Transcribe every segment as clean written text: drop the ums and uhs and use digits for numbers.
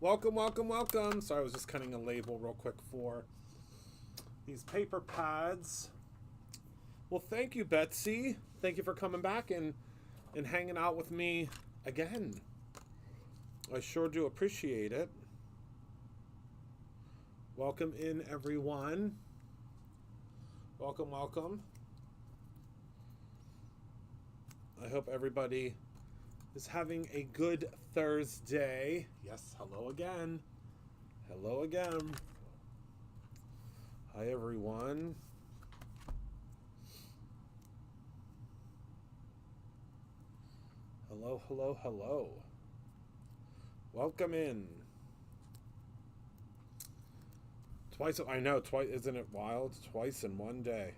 Welcome, welcome, welcome. Sorry, I was just cutting a label real quick for these paper pads. Well, thank you, Betsy. Thank you for coming back and hanging out with me again. I sure do appreciate it. Welcome in, everyone. Welcome, welcome. I hope everybody is having a good Thursday. Yes, hello again. Hello again. Hi, everyone. Hello, hello, hello. Welcome in. Twice, I know, twice, isn't it wild? Twice in one day.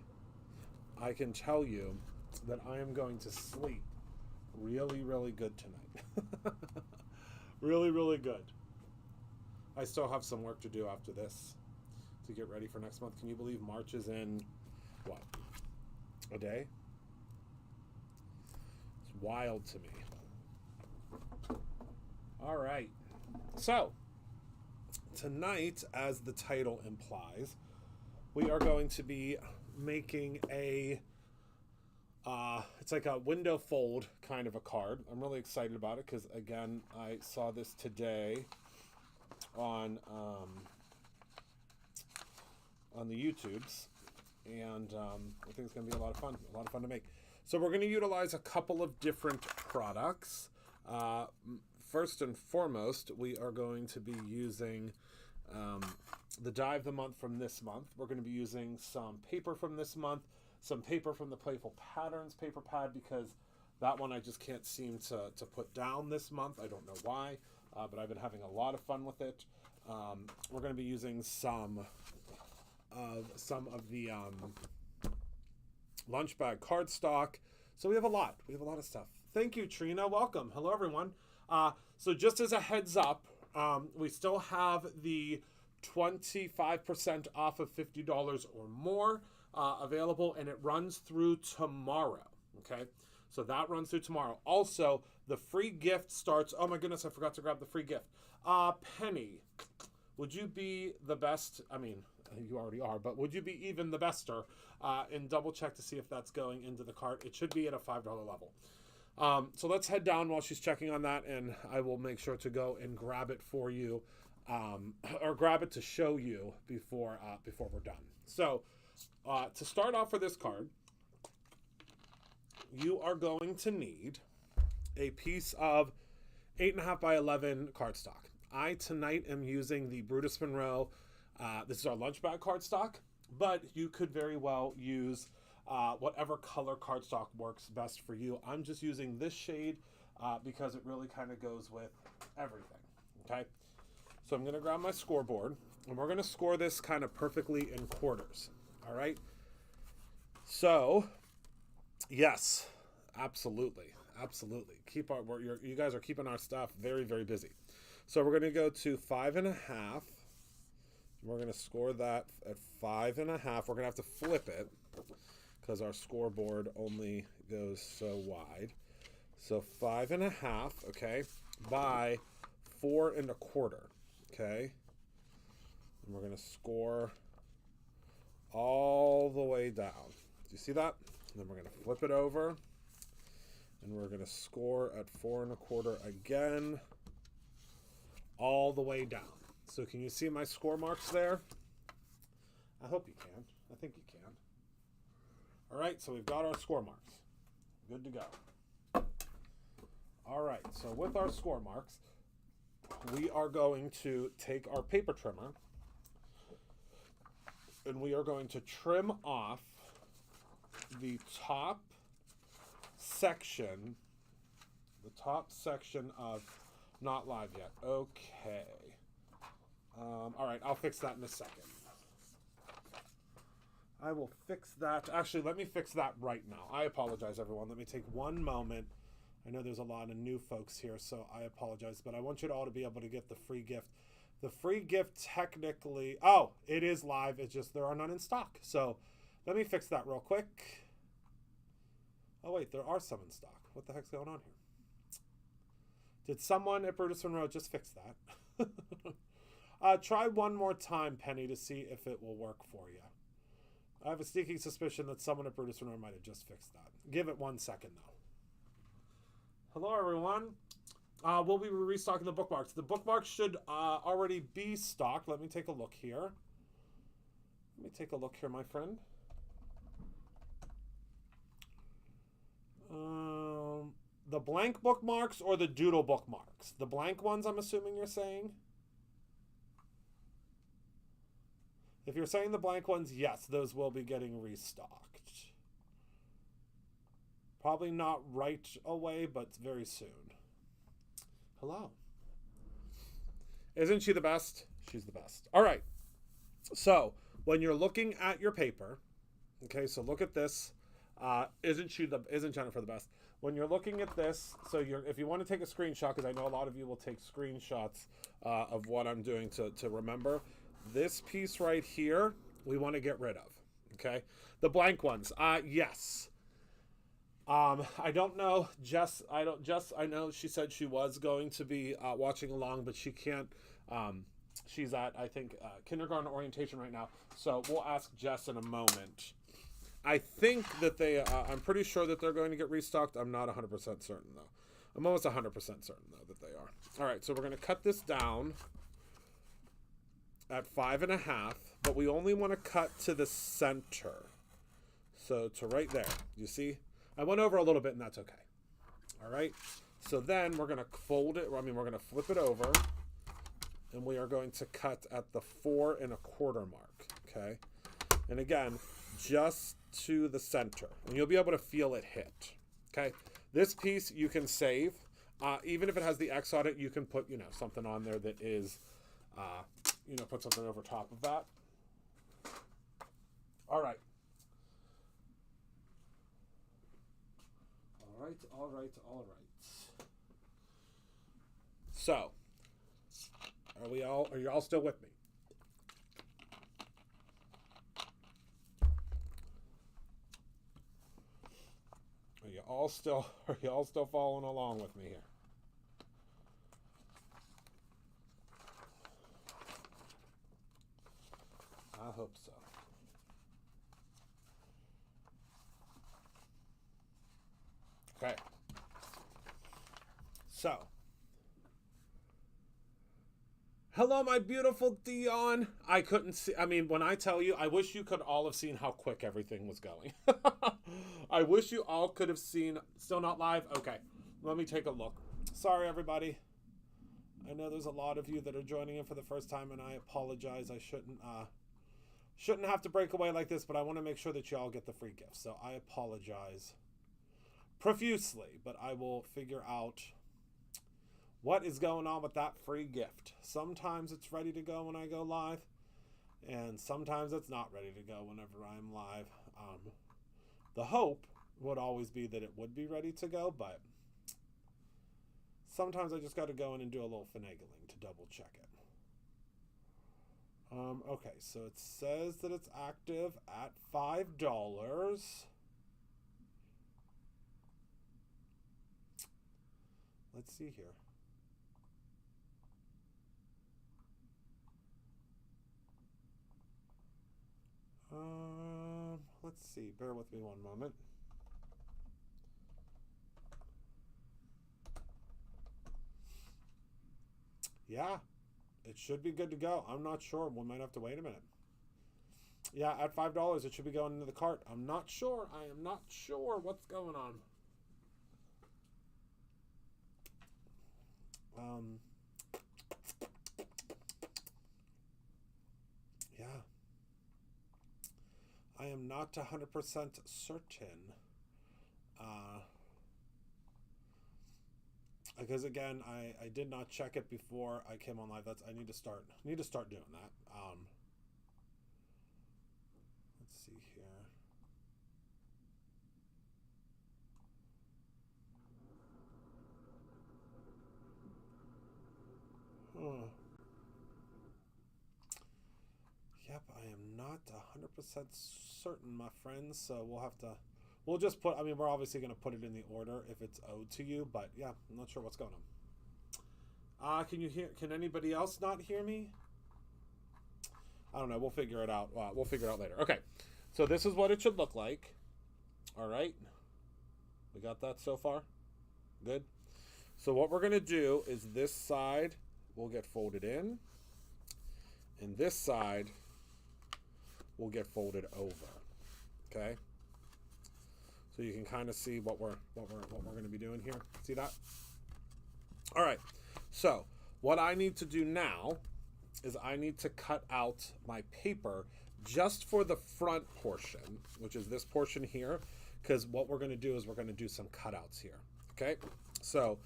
I can tell you that I am going to sleep really, really good tonight. Really, really good. I still have some work to do after this to get ready for next month. Can you believe March is in, what, a day? It's wild to me. All right. So, tonight, as the title implies, we are going to be making a it's like a window fold kind of a card. I'm really excited about it because, again, I saw this today on the YouTubes, and I think it's going to be a lot of fun to make. So we're going to utilize a couple of different products. First and foremost, we are going to be using the die of the month from this month. We're going to be using some paper from this month, some paper from the Playful Patterns paper pad, because that one I just can't seem to put down this month. I don't know why, but I've been having a lot of fun with it. We're going to be using some of the lunch bag cardstock. So we have a lot. We have a lot of stuff. Thank you, Trina. Welcome. Hello, everyone. So just as a heads up, we still have the 25% off of $50 or more available, and it runs through tomorrow. Okay, so that runs through tomorrow. Also, the free gift starts. Oh my goodness, I forgot to grab the free gift. Penny, would you be the best? I mean, you already are, but would you be even the bester? And double check to see if that's going into the cart. It should be at a $5 level. So let's head down while she's checking on that, and I will make sure to go and grab it for you, or grab it to show you before we're done. So to start off for this card, you are going to need a piece of 8.5 by 11 cardstock. I tonight am using the Brutus Monroe. This is our lunch bag cardstock, but you could very well use whatever color cardstock works best for you. I'm just using this shade because it really kind of goes with everything. Okay, so I'm going to grab my scoreboard, and we're going to score this kind of perfectly in quarters. All right. So, yes, absolutely. Keep our you guys are keeping our staff very, very busy. So we're going to go to 5.5. We're going to score that at 5.5. We're going to have to flip it because our scoreboard only goes so wide. So 5.5, okay, by 4.25, okay. And we're going to score all the way down. Do you see that? And then we're going to flip it over, and we're going to score at 4.25 again, all the way down. So can you see my score marks there? I hope you can. I think you can. All right, so we've got our score marks. Good to go. All right, so with our score marks, we are going to take our paper trimmer, and we are going to trim off the top section of not live yet. Okay. All right, I'll fix that in a second. I will fix that. Actually, let me fix that right now. I apologize, everyone. Let me take one moment. I know there's a lot of new folks here, so I apologize, but I want you all to be able to get the free gift. The free gift technically, oh, it is live. It's just there are none in stock. So let me fix that real quick. Oh, wait, there are some in stock. What the heck's going on here? Did someone at Brutus Monroe just fix that? Try one more time, Penny, to see if it will work for you. I have a sneaking suspicion that someone at Brutus Renor might have just fixed that. Give it 1 second, though. Hello, everyone. We'll be restocking the bookmarks. The bookmarks should already be stocked. Let me take a look here. Let me take a look here, my friend. The blank bookmarks or the doodle bookmarks? The blank ones, I'm assuming you're saying? If you're saying the blank ones, yes, those will be getting restocked. Probably not right away, but very soon. Hello. Isn't she the best? She's the best. All right. So when you're looking at your paper, okay, so look at this. Isn't Jennifer the best? When you're looking at this, so if you want to take a screenshot, because I know a lot of you will take screenshots of what I'm doing to remember. This piece right here, we want to get rid of, okay? The blank ones, yes. I don't know, Jess, I know she said she was going to be watching along, but she can't. She's at, I think, kindergarten orientation right now, so we'll ask Jess in a moment. I think that I'm pretty sure that they're going to get restocked. I'm not 100% certain, though. I'm almost 100% certain, though, that they are. All right, so we're going to cut this down at 5.5, but we only want to cut to the center. So to right there, you see? I went over a little bit, and that's okay. All right, so then we're going to fold it. We're going to flip it over, and we are going to cut at the 4 1/4 mark, okay? And again, just to the center, and you'll be able to feel it hit, okay? This piece you can save. Even if it has the X on it, you can put, something on there that is, put something over top of that. All right. All right. So, are you all still with me? Are you all still following along with me here? I hope so. Okay. So, hello, my beautiful Dion. I couldn't see. I mean, when I tell you, I wish you could all have seen how quick everything was going. I wish you all could have seen. Still not live? Okay. Let me take a look. Sorry, everybody. I know there's a lot of you that are joining in for the first time, and I apologize. I shouldn't have to break away like this, but I want to make sure that you all get the free gift. So I apologize profusely, but I will figure out what is going on with that free gift. Sometimes it's ready to go when I go live, and sometimes it's not ready to go whenever I'm live. The hope would always be that it would be ready to go, but sometimes I just got to go in and do a little finagling to double check it. Okay, so it says that it's active at $5. Let's see here. Let's see. Bear with me one moment. Yeah, it should be good to go. I'm not sure. We might have to wait a minute. Yeah, at $5, it should be going into the cart. I'm not sure. I am not sure what's going on. Yeah. I am not 100% certain. Because again, I did not check it before I came on live. I need to start doing that. Let's see here. Yep, I am not 100% certain, my friends. So we'll just put, we're obviously going to put it in the order if it's owed to you, but yeah, I'm not sure what's going Can you hear? Can anybody else not hear me? I don't know. We'll figure it out. We'll figure it out later. Okay. So this is what it should look like. All right. We got that so far? Good. So what we're going to do is this side will get folded in, and this side will get folded over. Okay? So you can kind of see what we're going to be doing here. See that? All right. So what I need to do now is I need to cut out my paper just for the front portion, which is this portion here, because what we're going to do is we're going to do some cutouts here. Okay? So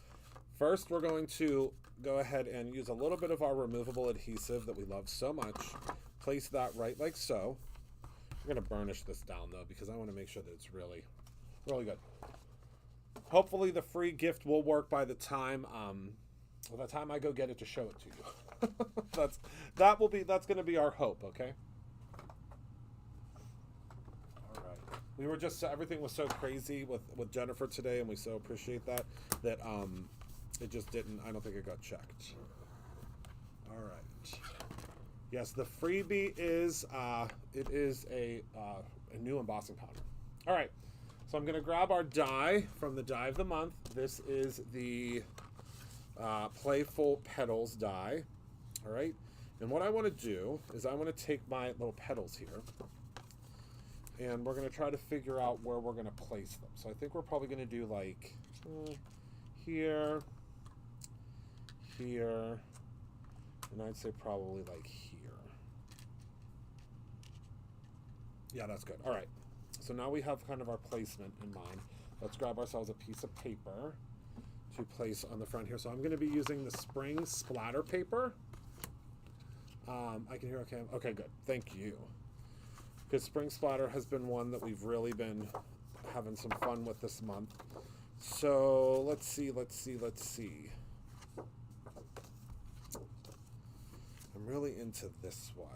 first we're going to go ahead and use a little bit of our removable adhesive that we love so much. Place that right like so. We're going to burnish this down though, because I want to make sure that it's really good. Hopefully the free gift will work by the time I go get it to show it to you. That's going to be our hope, okay? All right. We were just everything was so crazy with Jennifer today, and we so appreciate that it just didn't. I don't think it got checked. All right. Yes, the freebie is it is a new embossing powder. All right. So I'm going to grab our die from the die of the month. This is the Playful Petals die. All right. And what I want to do is I want to take my little petals here, and we're going to try to figure out where we're going to place them. So I think we're probably going to do like here, here, and I'd say probably like here. Yeah, that's good. All right. So now we have kind of our placement in mind. Let's grab ourselves a piece of paper to place on the front here. So I'm going to be using the spring splatter paper. I can hear okay. Okay, good. Thank you. Because spring splatter has been one that we've really been having some fun with this month. So let's see. I'm really into this one,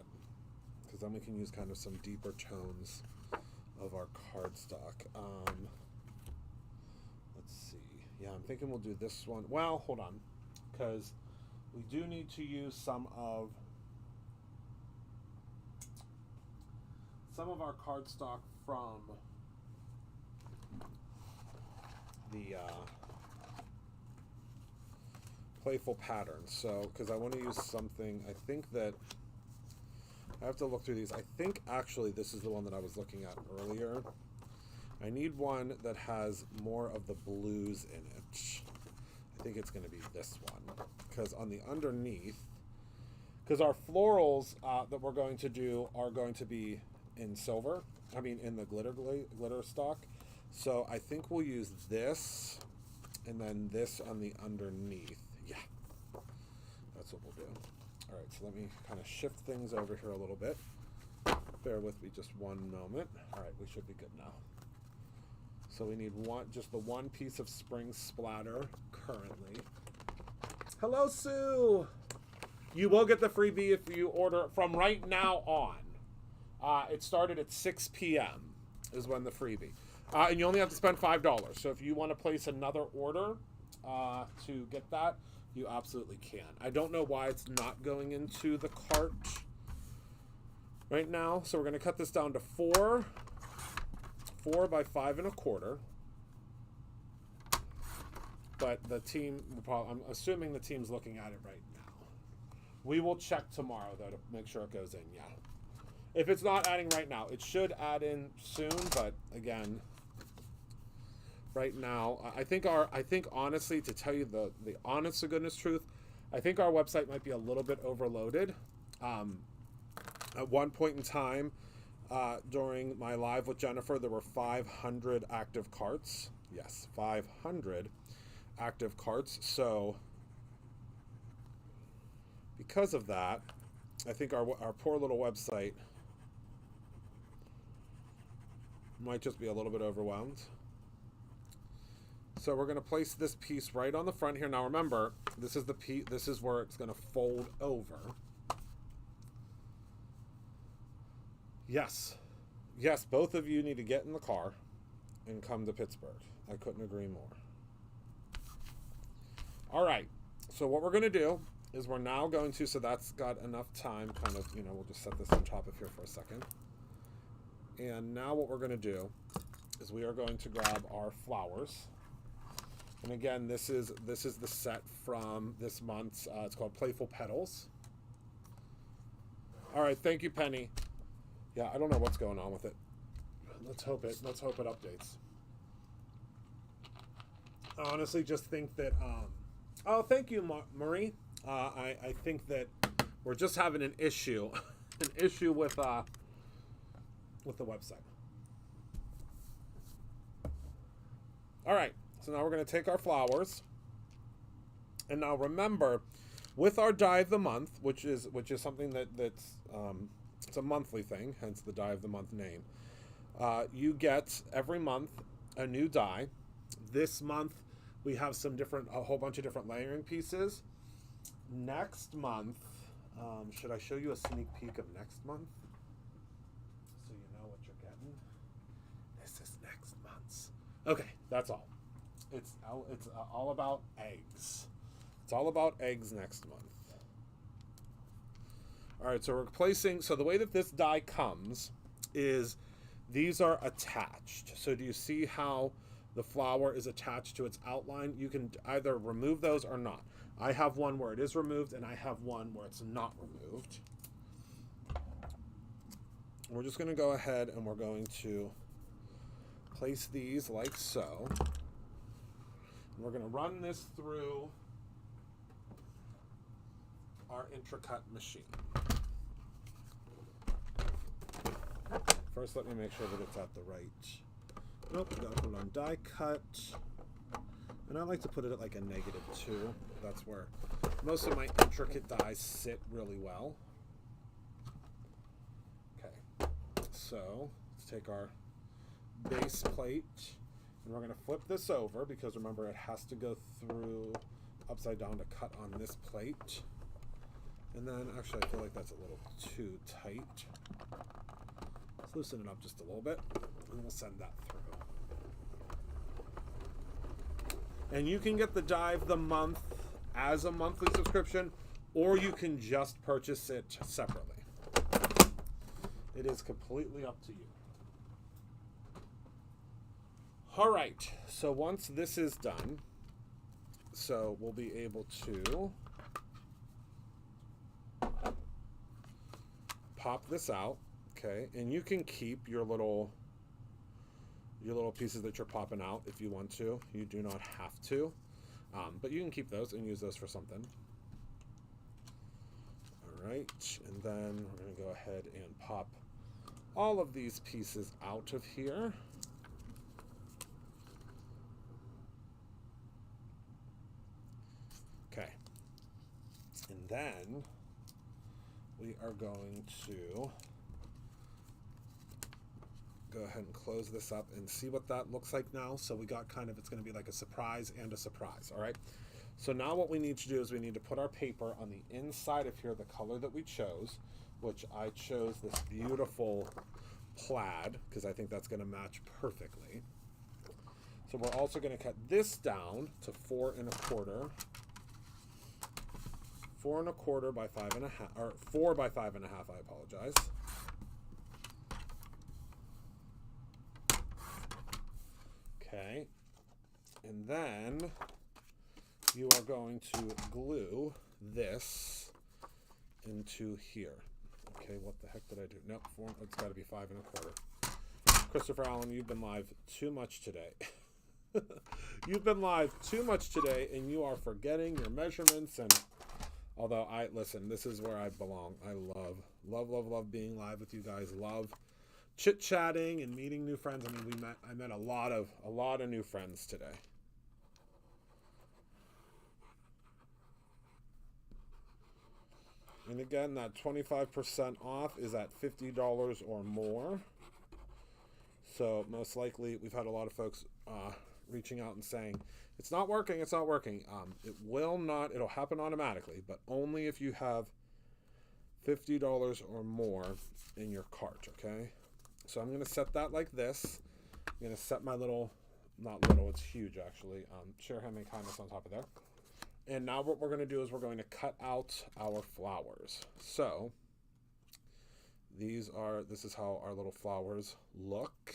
because then we can use kind of some deeper tones of our cardstock. Let's see. Yeah, I'm thinking we'll do this one. Well, hold on, because we do need to use some of our cardstock from the Playful Patterns. So, because I want to use something, I think that I have to look through these. I think actually this is the one that I was looking at earlier. I need one that has more of the blues in it. I think it's going to be this one, because on the underneath, because our florals that we're going to do are going to be in silver. I mean, in the glitter stock. So I think we'll use this, and then this on the underneath. Yeah, that's what we'll do. All right, so let me kind of shift things over here a little bit. Bear with me just one moment. All right, we should be good now. So we need just the one piece of spring splatter currently. Hello, Sue. You will get the freebie if you order from right now on. It started at 6 p.m. is when the freebie. And you only have to spend $5. So if you want to place another order to get that, you absolutely can. I don't know why it's not going into the cart right now. So we're going to cut this down to 4 by 5 1/4. But the team will probably, I'm assuming the team's looking at it right now. We will check tomorrow though to make sure it goes in. Yeah. If it's not adding right now, it should add in soon. But again, right now, I think honestly, to tell you the honest to goodness truth, I think our website might be a little bit overloaded. At one point in time, during my live with Jennifer, there were 500 active carts. Yes, 500 active carts. So because of that, I think our poor little website might just be a little bit overwhelmed. So we're going to place this piece right on the front here. Now remember, this is the piece. This is where it's going to fold over. Yes, both of you need to get in the car and come to Pittsburgh. I couldn't agree more. All right, So what we're going to do is we're now going to, so that's got enough time, kind of, you know, we'll just set this on top of here for a second. And now what we're going to do is we are going to grab our flowers. And again, this is the set from this month's, it's called Playful Petals. All right, thank you, Penny. Yeah, I don't know what's going on with it. Let's hope it updates. I honestly just think that, oh, thank you, Marie. I think that we're just having an issue, with the website. All right, so now we're going to take our flowers, and now remember, with our die of the month, which is something that's it's a monthly thing, hence the die of the month name. You get every month a new die. This month we have a whole bunch of different layering pieces. Next month, should I show you a sneak peek of next month? So you know what you're getting. This is next month's. Okay, that's all. It's all about eggs. It's all about eggs next month. All right, so we're placing, so the way that this die comes is these are attached. So do you see how the flower is attached to its outline? You can either remove those or not. I have one where it is removed, and I have one where it's not removed. We're just going to go ahead and we're going to place these like so. And we're going to run this through our intricate machine. First, let me make sure that it's at the right. Nope, we got to put it on die cut. And I like to put it at like a -2. That's where most of my intricate dies sit really well. Okay, so let's take our base plate and we're going to flip this over because remember it has to go through upside down to cut on this plate. And then actually I feel like that's a little too tight. Let's loosen it up just a little bit and we'll send that through. And you can get the die of the month as a monthly subscription, or you can just purchase it separately. It is completely up to you. All right, so once this is done, so we'll be able to pop this out, okay? And you can keep your little pieces that you're popping out if you want to. You do not have to, but you can keep those and use those for something. All right, and then we're going to go ahead and pop all of these pieces out of here. Okay, and then we are going to go ahead and close this up and see what that looks like now. So we got kind of, it's going to be like a surprise and a surprise. All right. So now what we need to do is we need to put our paper on the inside of here, the color that we chose, which I chose this beautiful plaid because I think that's going to match perfectly. So we're also going to cut this down to 4 1/4. 4 1/4 by 5 1/2, or 4 by 5 1/2, I apologize. Okay, and then you are going to glue this into here. Okay, what the heck did I do? Nope, it's got to be 5 1/4. Christopher Allen, you've been live too much today. You've been live too much today, and you are forgetting your measurements. And although listen, this is where I belong. I love being live with you guys. Love chit-chatting and meeting new friends. I mean, I met a lot of new friends today. And again, that 25% off is at $50 or more. So most likely, we've had a lot of folks reaching out and saying, it's not working. It will not, it'll happen automatically, but only if you have $50 or more in your cart, okay? So I'm going to set that like this. I'm going to set my little, not little, it's huge actually, share hand and kindness on top of there. And now what we're going to do is we're going to cut out our flowers. So this is how our little flowers look.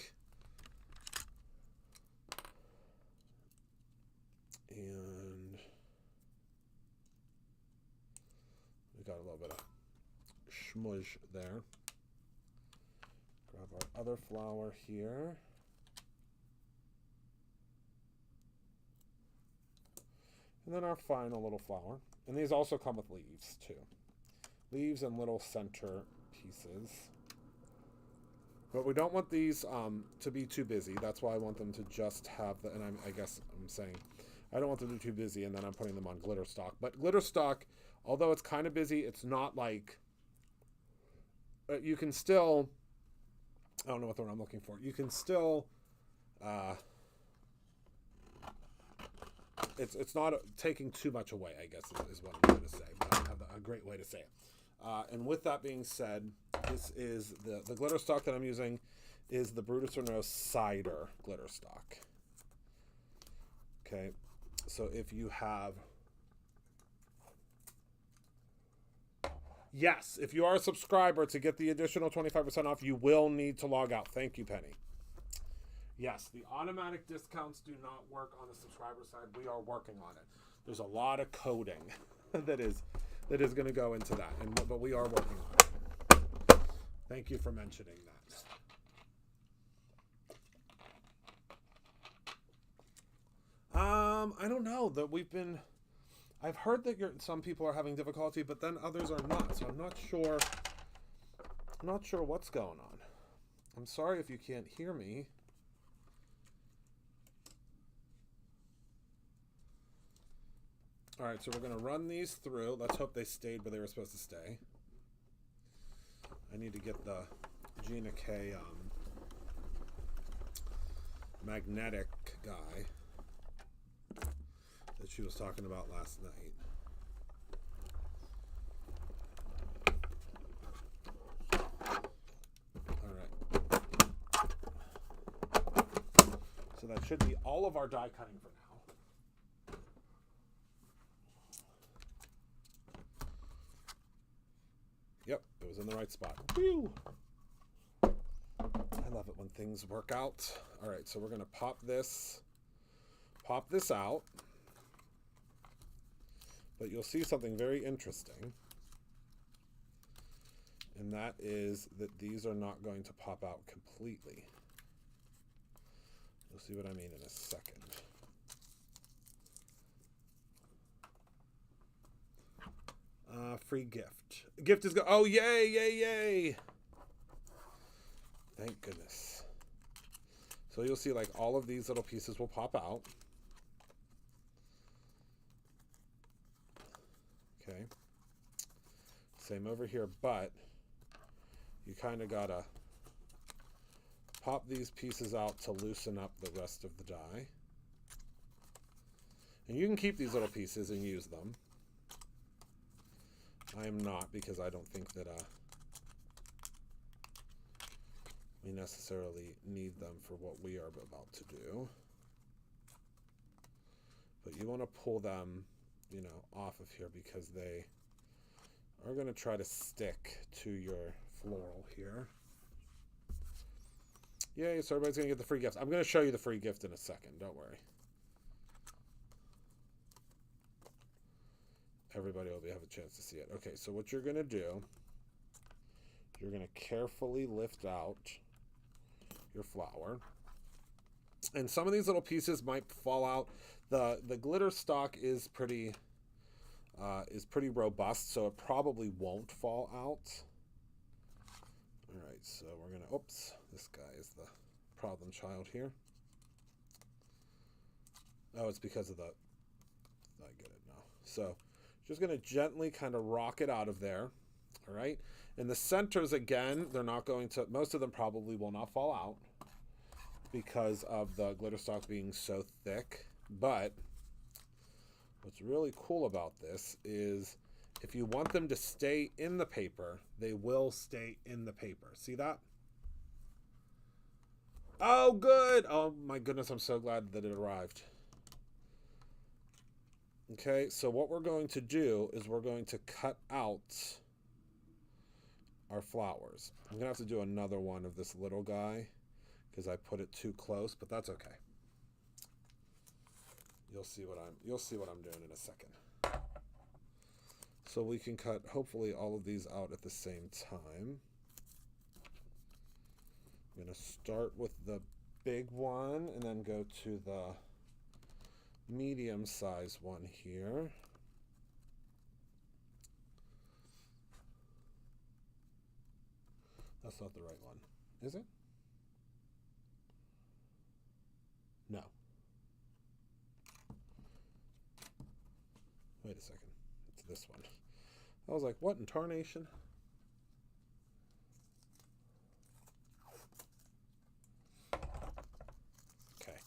And we got a little bit of smudge there. Grab our other flower here. And then our final little flower. And these also come with leaves too. Leaves and little center pieces. But we don't want these to be too busy. That's why I want them to just have the, and I guess I'm saying, I don't want them to be too busy, and then I'm putting them on glitter stock. But glitter stock, although it's kind of busy, it's not like, you can still, I don't know what the word I'm looking for. You can still, it's not taking too much away, I guess, is what I'm going to say. But I don't have a great way to say it. And with that being said, this is the glitter stock that I'm using is the Brutus Monroe Cider glitter stock. Okay, so if you have, yes, if you are a subscriber, to get the additional 25% off, you will need to log out. Thank you, Penny. Yes, the automatic discounts do not work on the subscriber side. We are working on it. There's a lot of coding that is going to go into that, but we are working on it. Thank you for mentioning that. I don't know that I've heard that some people are having difficulty, but then others are not. So I'm not sure what's going on. I'm sorry if you can't hear me. All right, so we're going to run these through. Let's hope they stayed where they were supposed to stay. I need to get the Gina K magnetic guy that she was talking about last night. All right. So that should be all of our die cutting for now. Yep, it was in the right spot. Whew. I love it when things work out. All right, so we're going to pop this out. But you'll see something very interesting. And that is that these are not going to pop out completely. You'll see what I mean in a second. Free gift. Gift is oh, yay, yay, yay. Thank goodness. So you'll see like all of these little pieces will pop out. Okay. Same over here, but you kind of gotta pop these pieces out to loosen up the rest of the die. And you can keep these little pieces and use them. I am not, because I don't think that we necessarily need them for what we are about to do. But you want to pull them, you know, off of here because they are going to try to stick to your floral here. Yay, so everybody's going to get the free gift. I'm going to show you the free gift in a second, don't worry. Everybody will have a chance to see it. Okay, so what you're going to do, you're going to carefully lift out your flower. And some of these little pieces might fall out. The glitter stock is pretty robust, so it probably won't fall out. All right, so we're going to, oops, this guy is the problem child here. Oh, it's because of I get it now. So just going to gently kind of rock it out of there. All right. And the centers, again, they're not going to, most of them probably will not fall out because of the glitter stock being so thick. But what's really cool about this is if you want them to stay in the paper, they will stay in the paper. See that? Oh, good. Oh, my goodness. I'm so glad that it arrived. Okay, so what we're going to do is we're going to cut out our flowers. I'm gonna have to do another one of this little guy because I put it too close, but that's okay. You'll see what I'm doing in a second. So we can cut hopefully all of these out at the same time. I'm gonna start with the big one and then go to the medium size one here. That's not the right one, is it? No. Wait a second. It's this one. I was like, what in tarnation? Okay.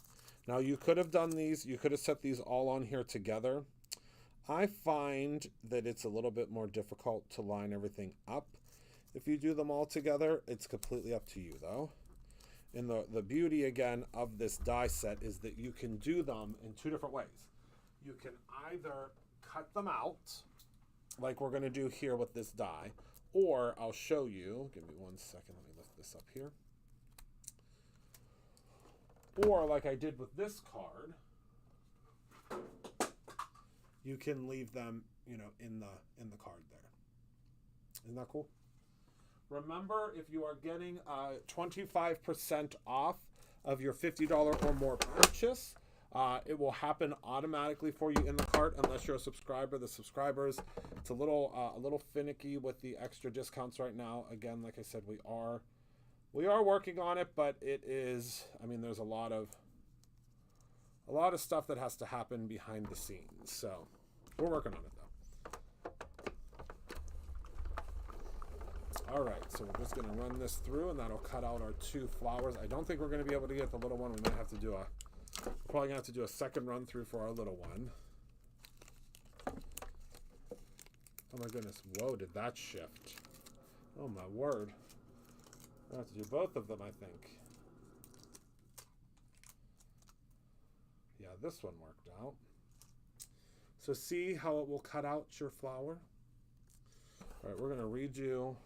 Now you could have done these, you could have set these all on here together. I find that it's a little bit more difficult to line everything up. If you do them all together, it's completely up to you though. And the beauty again of this die set is that you can do them in two different ways. You can either cut them out, like we're gonna do here with this die, or I'll show you, give me 1 second, let me lift this up here. Or like I did with this card, you can leave them, you know, in the card there. Isn't that cool? Remember, if you are getting 25% off of your $50 or more purchase, it will happen automatically for you in the cart unless you're a subscriber. The subscribers, it's a little finicky with the extra discounts right now. Again, like I said, we are working on it, but it is, I mean, there's a lot of stuff that has to happen behind the scenes. So we're working on it though. All right, so we're just going to run this through, and that'll cut out our two flowers. I don't think we're going to be able to get the little one. We might have to do probably going to have to do a second run through for our little one. Oh my goodness, whoa, did that shift? Oh my word. I have to do both of them, I think. Yeah, this one worked out. So see how it will cut out your flower? All right, we're going to redo.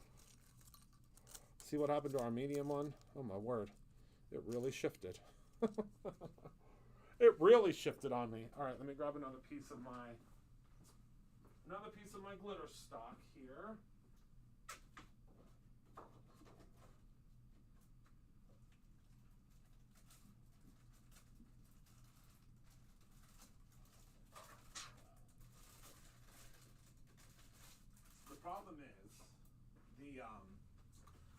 See what happened to our medium one? Oh my word. It really shifted. It really shifted on me. All right, let me grab another piece of my glitter stock here. The problem is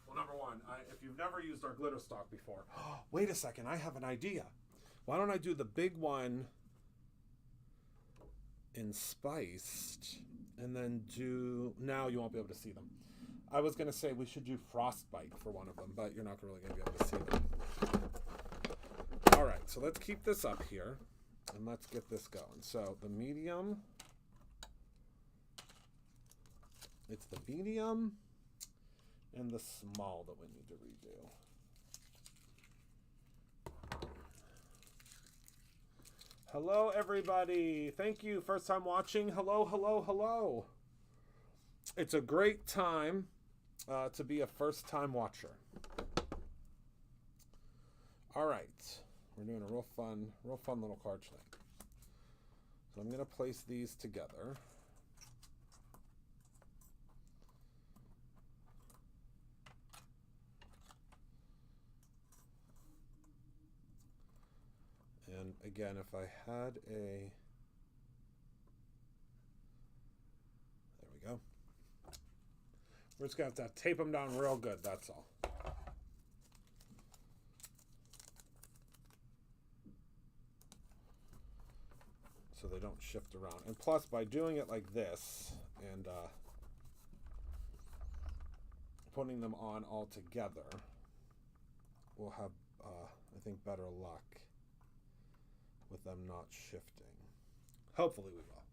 well, number one, if you've never used our glitter stock before, wait a second, I have an idea. Why don't I do the big one in spiced and then now you won't be able to see them. I was going to say we should do frostbite for one of them, but you're not really going to be able to see them. All right, so let's keep this up here and let's get this going. So the medium, it's the medium and the small that we need to redo. Hello, everybody. Thank you. First time watching. Hello, hello, hello. It's a great time to be a first time watcher. All right. We're doing a real fun little card tonight. So I'm going to place these together. And again, if I had there we go. We're just going to have to tape them down real good, that's all. So they don't shift around. And plus, by doing it like this and putting them on all together, we'll have, I think, better luck with them not shifting. Hopefully we will.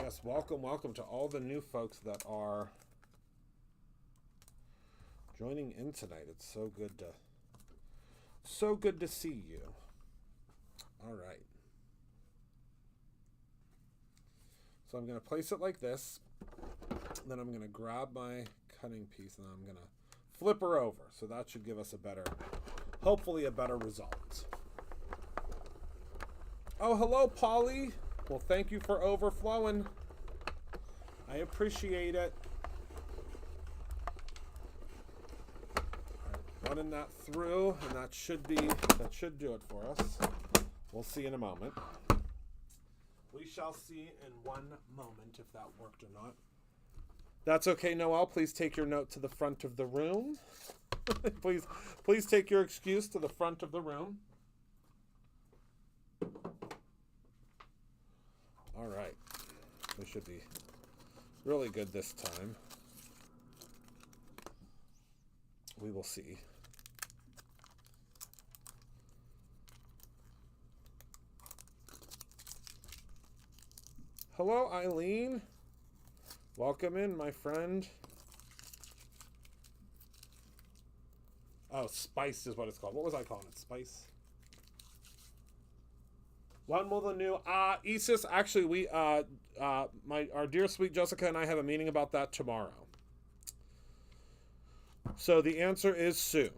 Yes, welcome to all the new folks that are joining in tonight. It's so good to see you. All right. So I'm going to place it like this. Then I'm going to grab my cutting piece and I'm going to flip her over. So that should give us a better, hopefully a better result. Oh, hello, Polly. Well, thank you for overflowing. I appreciate it. All right, running that through, and that should do it for us. We'll see in a moment. We shall see in one moment if that worked or not. That's okay, Noelle. Please take your note to the front of the room. please take your excuse to the front of the room. All right. We should be really good this time. We will see. Hello, Eileen. Welcome in, my friend. Oh, Spice is what it's called. What was I calling it? Spice? When will the new Isis? Actually, we our dear sweet Jessica and I have a meeting about that tomorrow. So the answer is soon.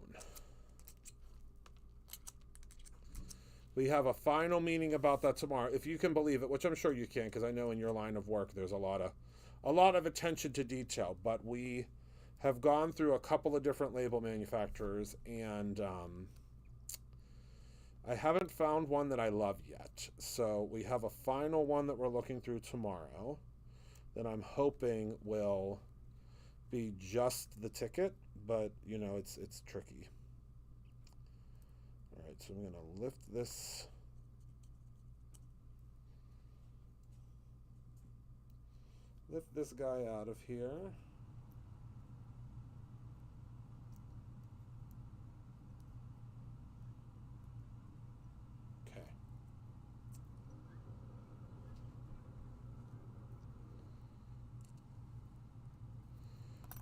We have a final meeting about that tomorrow, if you can believe it, which I'm sure you can, because I know in your line of work there's a lot of attention to detail. But we have gone through a couple of different label manufacturers, and I haven't found one that I love yet. So we have a final one that we're looking through tomorrow that I'm hoping will be just the ticket, but you know, it's tricky. All right, so I'm going to lift this guy out of here. Okay.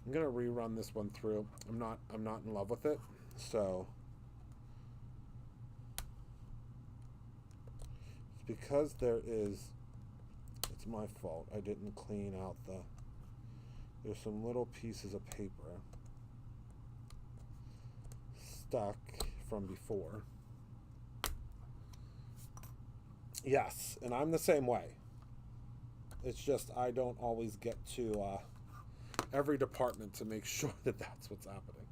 I'm going to rerun this one through. I'm not in love with it. So it's because it's my fault. I didn't clean out there's some little pieces of paper stuck from before. Yes, and I'm the same way. It's just I don't always get to every department to make sure that that's what's happening.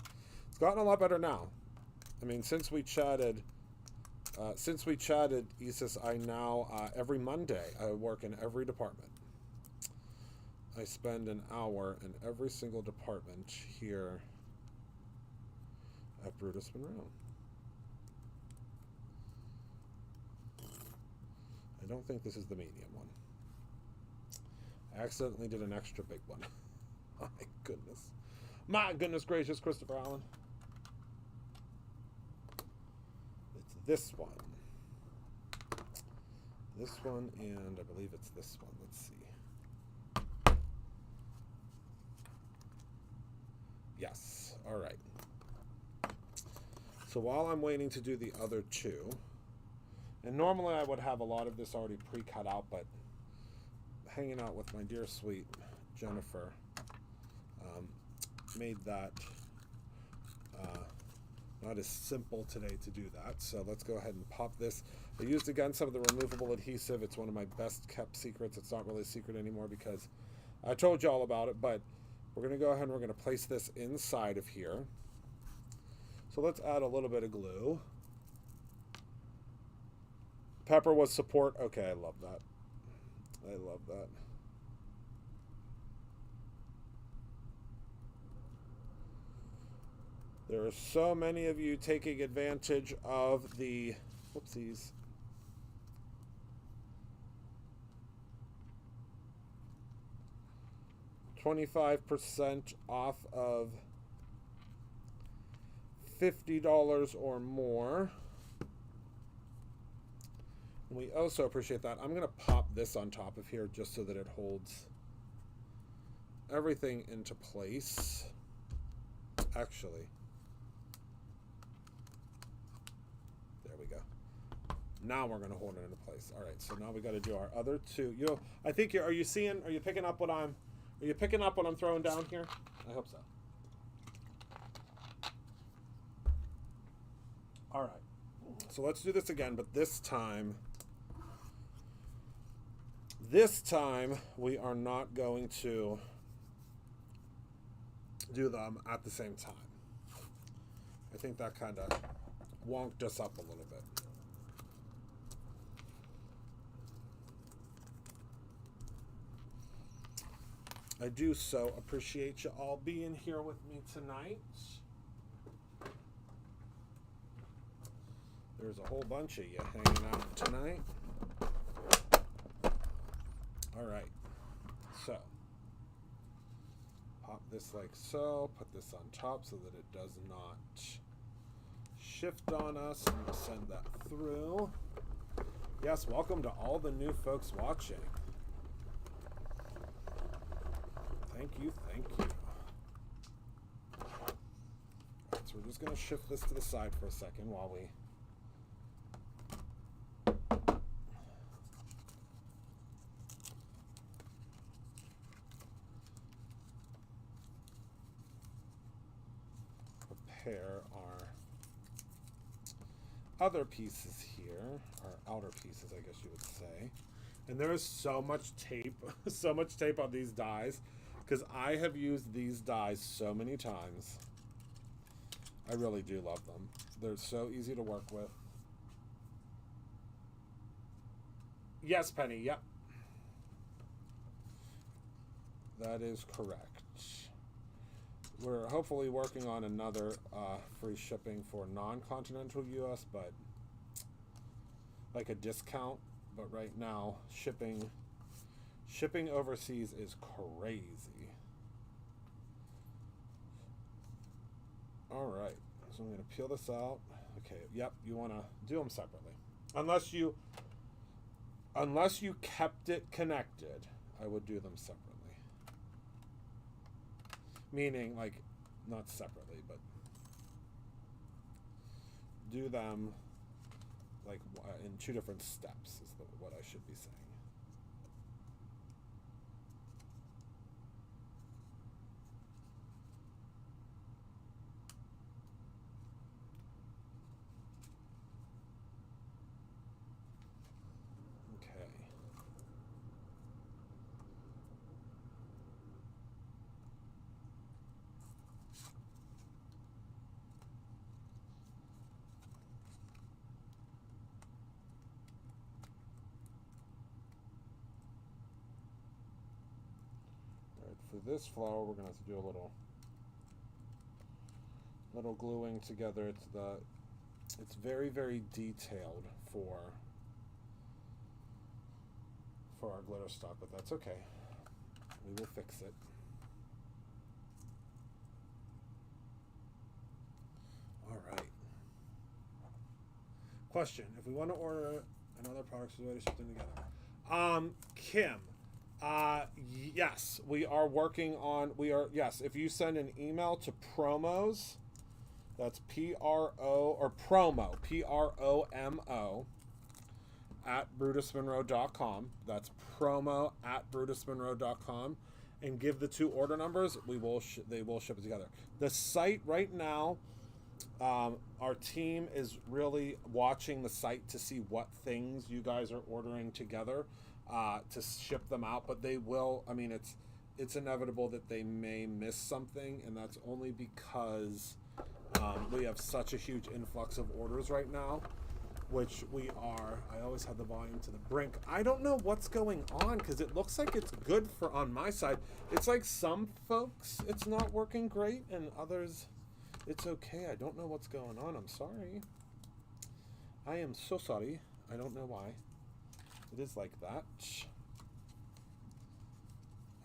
It's gotten a lot better now. I mean, since we chatted, Isis, I now, every Monday, I work in every department. I spend an hour in every single department here at Brutus Monroe. I don't think this is the medium one. I accidentally did an extra big one. My goodness. My goodness gracious, Christopher Allen. It's this one. This one, and I believe it's this one. Let's see. Yes. All right. So while I'm waiting to do the other two, and normally I would have a lot of this already pre-cut out, but hanging out with my dear sweet Jennifer made that not as simple today to do that. So let's go ahead and pop this. I used again some of the removable adhesive. It's one of my best kept secrets. It's not really a secret anymore because I told you all about it, but we're going to go ahead and we're going to place this inside of here. So let's add a little bit of glue. Pepper was support. Okay, I love that. I love that. There are so many of you taking advantage of the, whoopsies. $25% off of $50 or more. And we also appreciate that. I'm going to pop this on top of here just so that it holds everything into place. Actually, there we go. Now we're going to hold it into place. All right, so now we got to do our other two. I think are you picking up what I'm throwing down here? I hope so. All right, so let's do this again, but this time we are not going to do them at the same time. I think that kind of wonked us up a little bit. I do so appreciate you all being here with me tonight. There's a whole bunch of you hanging out tonight. All right, so pop this like so, put this on top so that it does not shift on us, and we'll send that through. Yes, welcome to all the new folks watching. Thank you, thank you. All right, so we're just going to shift this to the side for a second while we prepare our other pieces here, our outer pieces, I guess you would say. And there is so much tape, so much tape on these dies, because I have used these dies so many times. I really do love them. They're so easy to work with. Yes, Penny, yep. That is correct. We're hopefully working on another free shipping for non-continental US, but like a discount. But right now, shipping overseas is crazy. All right, so I'm going to peel this out. Okay, yep, you want to do them separately. Unless you kept it connected, I would do them separately. Meaning, like, not separately, but do them like in two different steps is what I should be saying. Okay. For this flower, we're going to have to do a little gluing together. It's very, very detailed for our glitter stock, but that's okay. We will fix it. All right. Question: if we want to order another product, so we ship them together. Kim. Yes, we are working on, yes, if you send an email to promos, that's P-R-O, or promo, P-R-O-M-O, at brutusmonroe.com. That's promo at brutusmonroe.com, and give the two order numbers. They will ship it together. The site right now, our team is really watching the site to see what things you guys are ordering together. To ship them out, but they will. I mean, it's inevitable that they may miss something, and that's only because we have such a huge influx of orders right now, which we are. I always have the volume to the brink. I don't know what's going on because it looks like it's good for on my side. It's like some folks it's not working great, and others it's okay. I don't know what's going on. I'm sorry. I am so sorry. I don't know why. It is like that.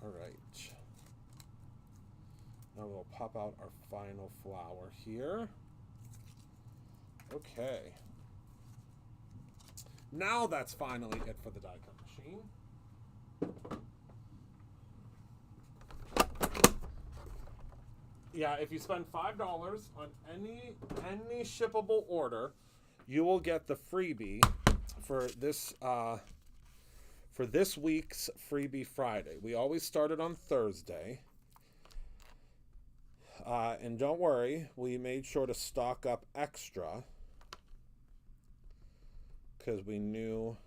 All right. Now we'll pop out our final flower here. Okay. Now that's finally it for the die cut machine. Yeah, if you spend $5 on any shippable order, you will get the freebie for this week's Freebie Friday. We always started on Thursday. And don't worry, we made sure to stock up extra because we knew,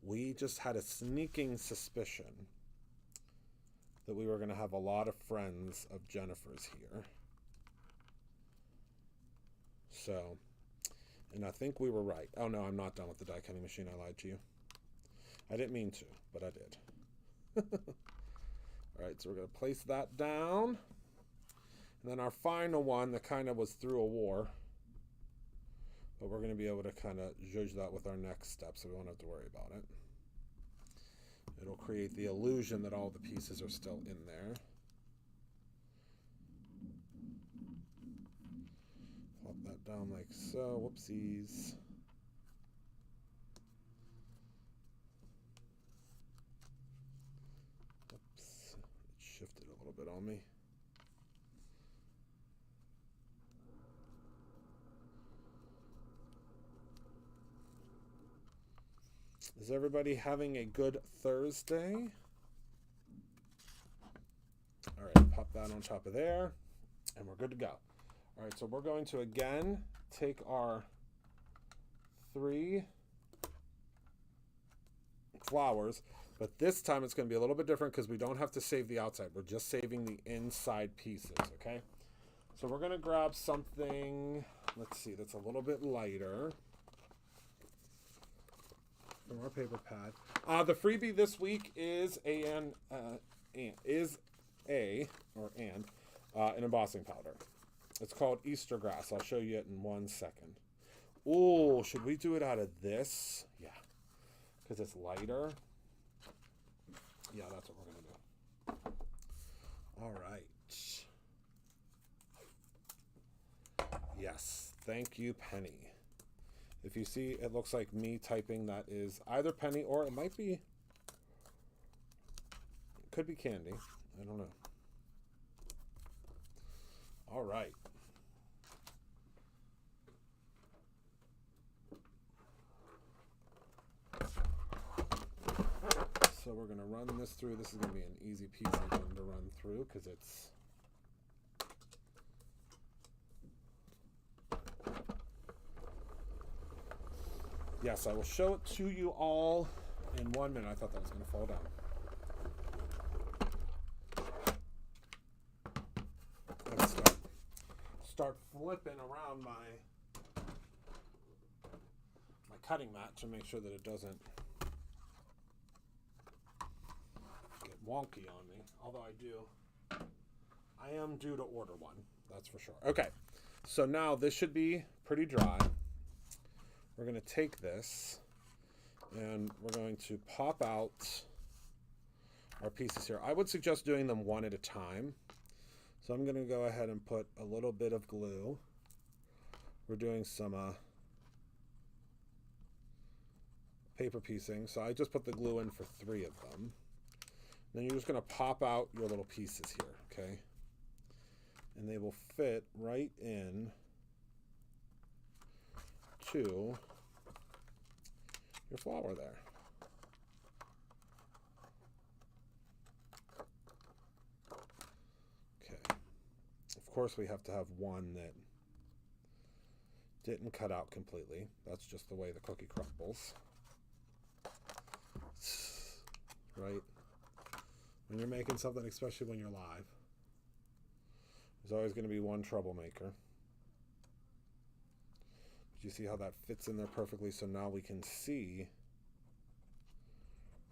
we just had a sneaking suspicion that we were going to have a lot of friends of Jennifer's here. So, and I think we were right. Oh no, I'm not done with the die cutting machine. I lied to you. I didn't mean to, but I did. All right, so we're going to place that down. And then our final one that kind of was through a war. But we're going to be able to kind of judge that with our next step, so we won't have to worry about it. It'll create the illusion that all the pieces are still in there. Plop that down like so. Whoopsies. Oops. It shifted a little bit on me. Is everybody having a good Thursday? All right, pop that on top of there, and we're good to go. All right, so we're going to again take our 3 flowers, but this time it's going to be a little bit different because we don't have to save the outside. We're just saving the inside pieces, okay? So we're going to grab something, let's see, that's a little bit lighter from our paper pad. The freebie this week is an embossing powder. It's called Easter grass. I'll show you it in 1 second. Ooh, should we do it out of this? Yeah, because it's lighter. Yeah, that's what we're gonna do. All right. Yes, thank you, Penny. If you see, it looks like me typing, that is either Penny or it might be, could be Candy. I don't know. All right. So we're going to run this through. This is going to be an easy piece again to run through because it's yes, I will show it to you all in 1 minute. I thought that was going to fall down. Let's start flipping around my cutting mat to make sure that it doesn't get wonky on me. Although I am due to order one. That's for sure. Okay, so now this should be pretty dry. We're going to take this and we're going to pop out our pieces here. I would suggest doing them one at a time. So I'm going to go ahead and put a little bit of glue. We're doing some paper piecing. So I just put the glue in for 3 of them. Then you're just going to pop out your little pieces here, okay? And they will fit right in to your flower there. Okay. Of course, we have to have one that didn't cut out completely. That's just the way the cookie crumbles. Right? When you're making something, especially when you're live, there's always going to be one troublemaker. You see how that fits in there perfectly, so now we can see,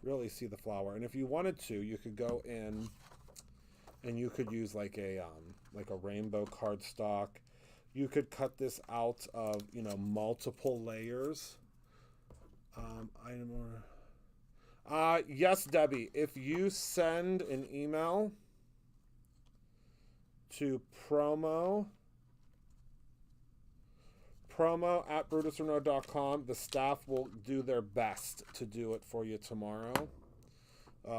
really see the flower. And if you wanted to, you could go in and you could use like a rainbow cardstock. You could cut this out of, multiple layers. Yes, Debbie, if you send an email to promo@brutusrenault.com. The staff will do their best to do it for you tomorrow.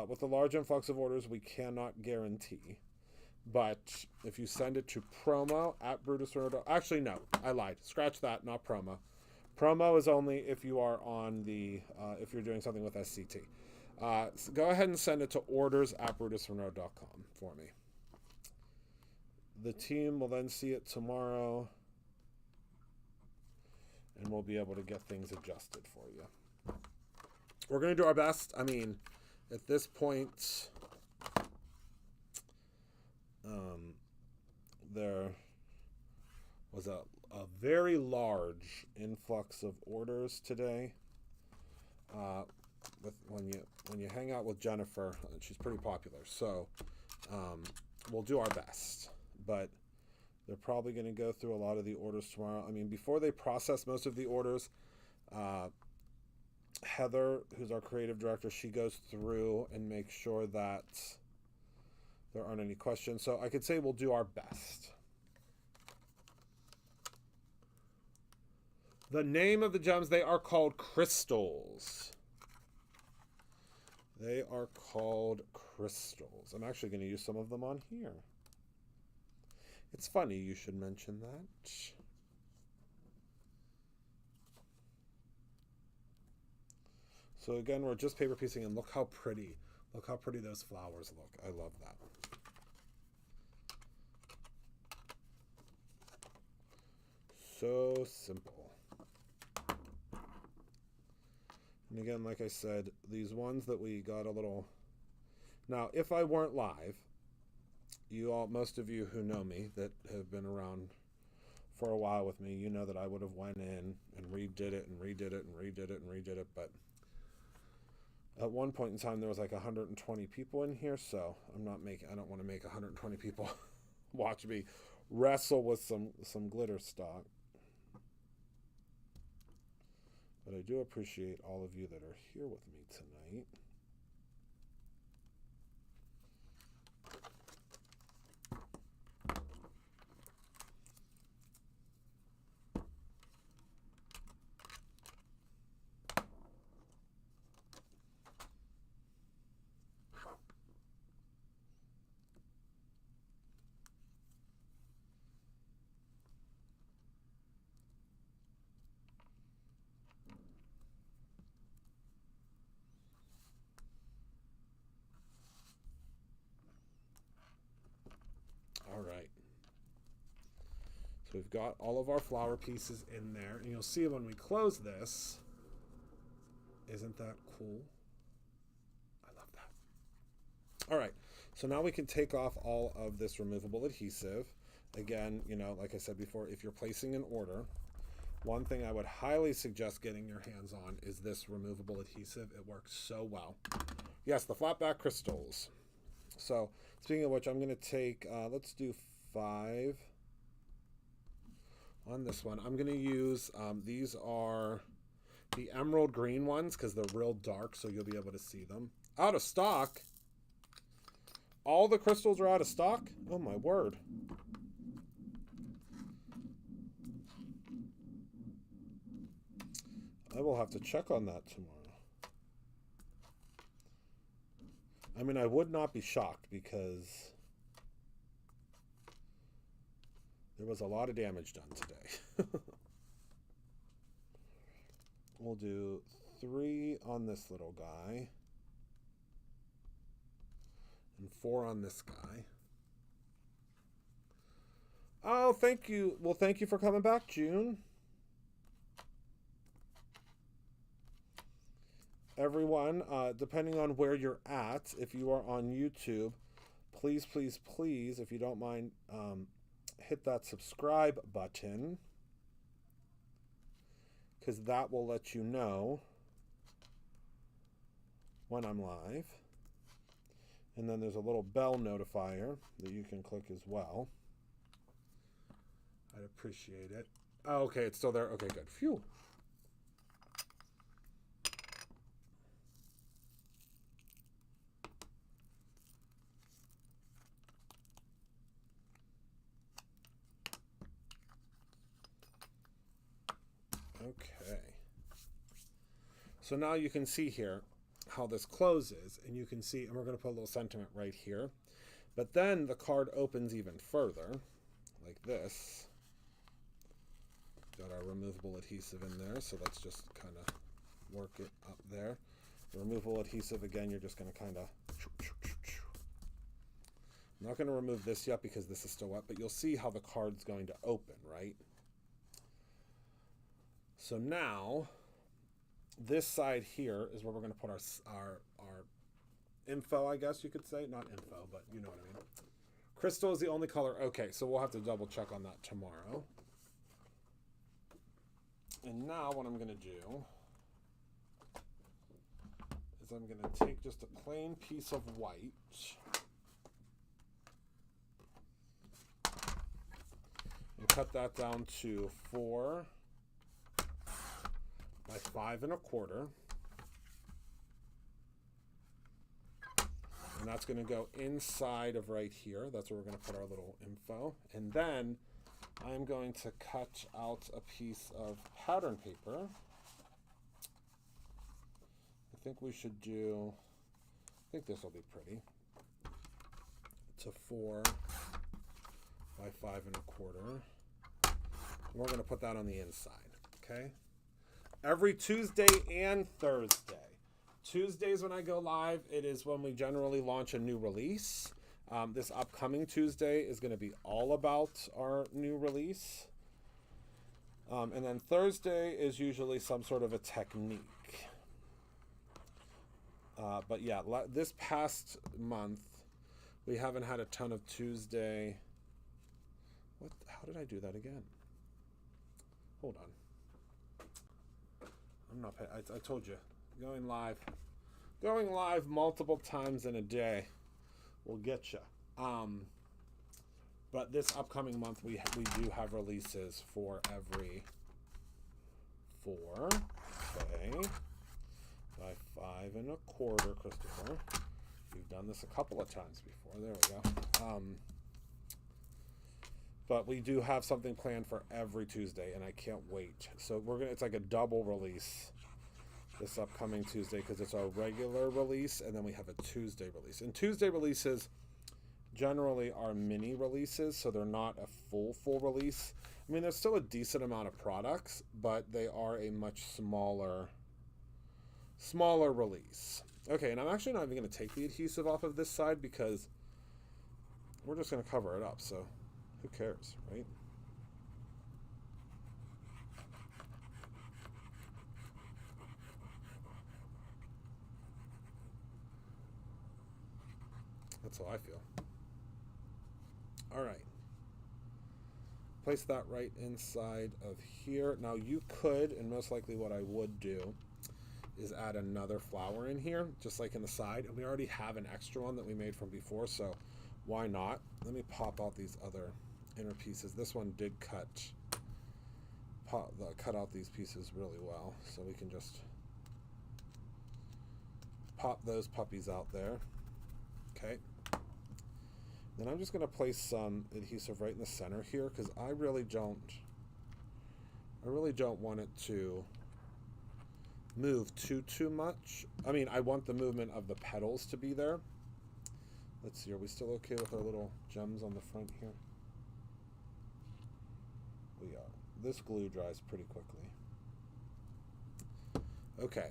With the large influx of orders, we cannot guarantee. But if you send it to promo@brutusrenault.com. Actually, no, I lied. Scratch that, not promo. Promo is only if you are on the, if you're doing something with SCT. So go ahead and send it to orders@brutusmonroe.com for me. The team will then see it tomorrow, and we'll be able to get things adjusted for you. We're going to do our best. I mean, at this point, there was a very large influx of orders today. When you hang out with Jennifer, she's pretty popular, so we'll do our best. But they're probably going to go through a lot of the orders tomorrow. I mean, before they process most of the orders, Heather, who's our creative director, she goes through and makes sure that there aren't any questions. So I could say we'll do our best. The name of the gems, they are called crystals. They are called crystals. I'm actually going to use some of them on here. It's funny you should mention that. So again, we're just paper piecing, and look how pretty. Look how pretty those flowers look. I love that. So simple. And again, like I said, these ones that we got a little... Now, if I weren't live, most of you who know me that have been around for a while with me, you know that I would have went in and redid it and redid it and redid it and redid it, but at one point in time there was like 120 people in here, so I don't want to make 120 people watch me wrestle with some glitter stock. But I do appreciate all of you that are here with me tonight. All right. So we've got all of our flower pieces in there, and you'll see when we close this, isn't that cool? I love that. All right. So now we can take off all of this removable adhesive. Again, like I said before, if you're placing an order, one thing I would highly suggest getting your hands on is this removable adhesive. It works so well. Yes, the flat back crystals. So speaking of which, I'm going to take, let's do 5 on this one. I'm going to use, these are the emerald green ones because they're real dark, so you'll be able to see them. Out of stock? All the crystals are out of stock? Oh my word. I will have to check on that tomorrow. I mean, I would not be shocked because there was a lot of damage done today. We'll do 3 on this little guy and 4 on this guy. Oh, thank you. Well, thank you for coming back, June. Everyone, depending on where you're at, if you are on YouTube, please, please, please, if you don't mind, hit that subscribe button, because that will let you know when I'm live. And then there's a little bell notifier that you can click as well. I'd appreciate it. Oh, okay, it's still there. Okay, good. Phew. Okay. So now you can see here how this closes, and you can see, and we're going to put a little sentiment right here. But then the card opens even further, like this. Got our removable adhesive in there, so let's just kind of work it up there. The removable adhesive, again, you're just going to kind of... I'm not going to remove this yet because this is still wet, but you'll see how the card's going to open, right? So now, this side here is where we're going to put our info, I guess you could say. Not info, but you know what I mean. Crystal is the only color. Okay, so we'll have to double check on that tomorrow. And now what I'm going to do is I'm going to take just a plain piece of white and cut that down to 4 by 5 1/4. And that's going to go inside of right here. That's where we're going to put our little info. And then I'm going to cut out a piece of pattern paper. I think we should do, I think this will be pretty. To 4 by 5 1/4. And we're going to put that on the inside, okay? Every Tuesday and Thursday. Tuesdays when I go live, it is when we generally launch a new release. This upcoming Tuesday is going to be all about our new release. And then Thursday is usually some sort of a technique. But yeah, this past month, we haven't had a ton of Tuesday. How did I do that again? Hold on. I'm not paying. I told you. Going live multiple times in a day will get you. But this upcoming month we do have releases for every 4, okay, by 5 1/4, Christopher. You've done this a couple of times before. There we go. But we do have something planned for every Tuesday, and I can't wait. So it's like a double release this upcoming Tuesday because it's our regular release and then we have a Tuesday release. And Tuesday releases generally are mini releases, so they're not a full release. I mean, there's still a decent amount of products, but they are a much smaller release. Okay, and I'm actually not even going to take the adhesive off of this side because we're just going to cover it up, so who cares, right? That's how I feel. All right. Place that right inside of here. Now you could, and most likely what I would do, is add another flower in here, just like in the side. And we already have an extra one that we made from before, so why not? Let me pop out these other inner pieces. This one did cut out these pieces really well, so we can just pop those puppies out there. Okay. Then I'm just going to place some adhesive right in the center here because I really don't want it to move too much. I mean, I want the movement of the petals to be there. Let's see, are we still okay with our little gems on the front here? We are. This glue dries pretty quickly. Okay.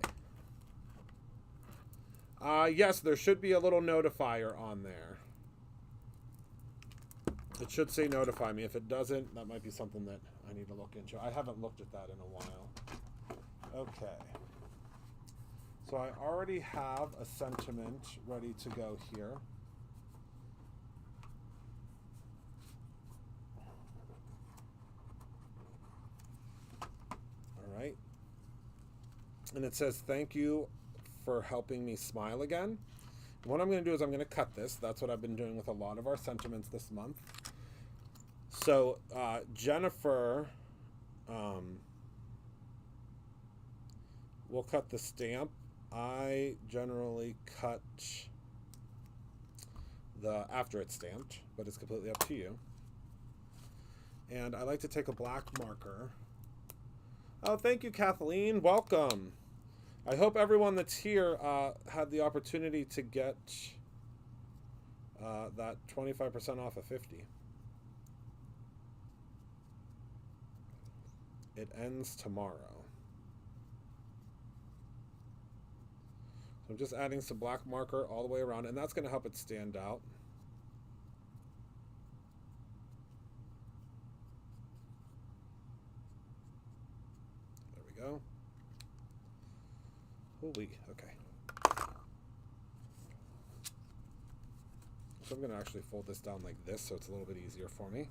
Yes, there should be a little notifier on there. It should say notify me. If it doesn't, that might be something that I need to look into. I haven't looked at that in a while. Okay. So I already have a sentiment ready to go here. All right. And it says, thank you for helping me smile again. What I'm going to do is I'm going to cut this. That's what I've been doing with a lot of our sentiments this month. So Jennifer will cut the stamp. I generally cut after it's stamped, but it's completely up to you. And I like to take a black marker. Oh, thank you, Kathleen. Welcome. I hope everyone that's here had the opportunity to get that 25% off of 50. It ends tomorrow. So I'm just adding some black marker all the way around, and that's going to help it stand out. There we go. Holy, okay. So I'm going to actually fold this down like this so it's a little bit easier for me.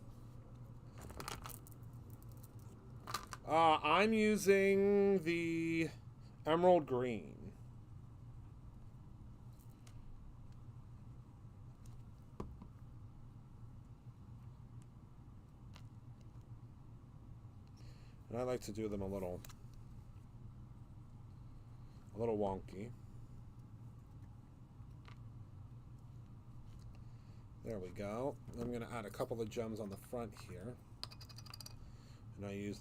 I'm using the emerald green. And I like to do them a little wonky. There we go. I'm going to add a couple of gems on the front here. And I use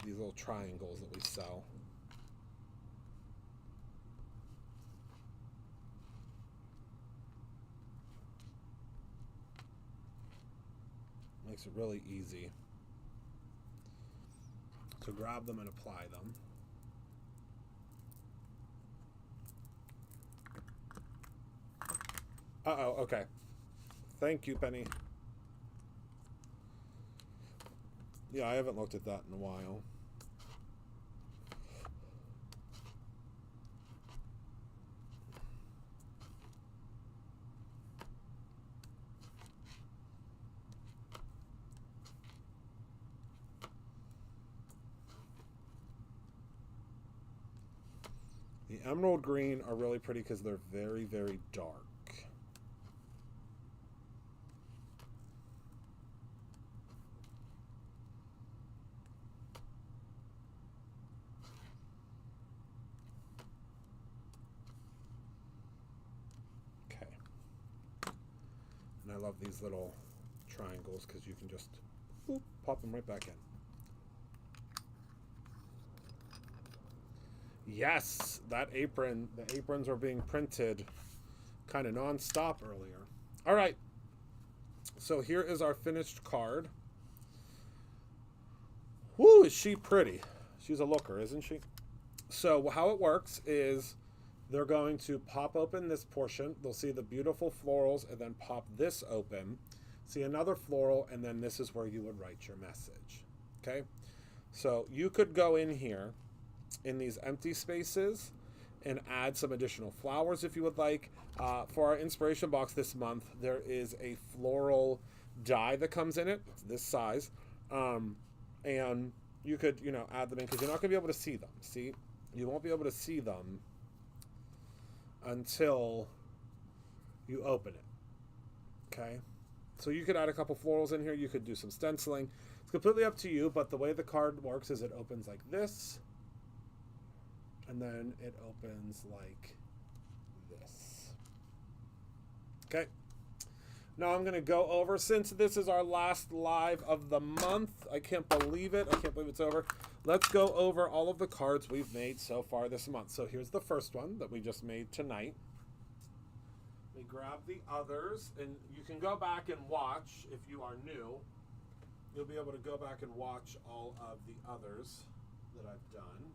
these little triangles that we sell. Makes it really easy to grab them and apply them. Uh-oh, okay. Thank you, Penny. Yeah, I haven't looked at that in a while. The emerald green are really pretty because they're very, very dark. Okay. And I love these little triangles because you can just whoop, pop them right back in. Yes, that apron, the aprons were being printed kind of non-stop earlier. All right, so here is our finished card. Woo, is she pretty? She's a looker, isn't she? So how it works is they're going to pop open this portion. They'll see the beautiful florals and then pop this open. See another floral, and then this is where you would write your message. Okay, so you could go in here in these empty spaces and add some additional flowers if you would like. For our inspiration box this month, there is a floral die that comes in it. It's this size. And you could, add them in because you're not going to be able to see them. See? You won't be able to see them until you open it. Okay? So you could add a couple florals in here. You could do some stenciling. It's completely up to you, but the way the card works is it opens like this. And then it opens like this. Okay. Now I'm going to go over, since this is our last live of the month. I can't believe it. I can't believe it's over. Let's go over all of the cards we've made so far this month. So here's the first one that we just made tonight. We grab the others, and you can go back and watch if you are new. You'll be able to go back and watch all of the others that I've done.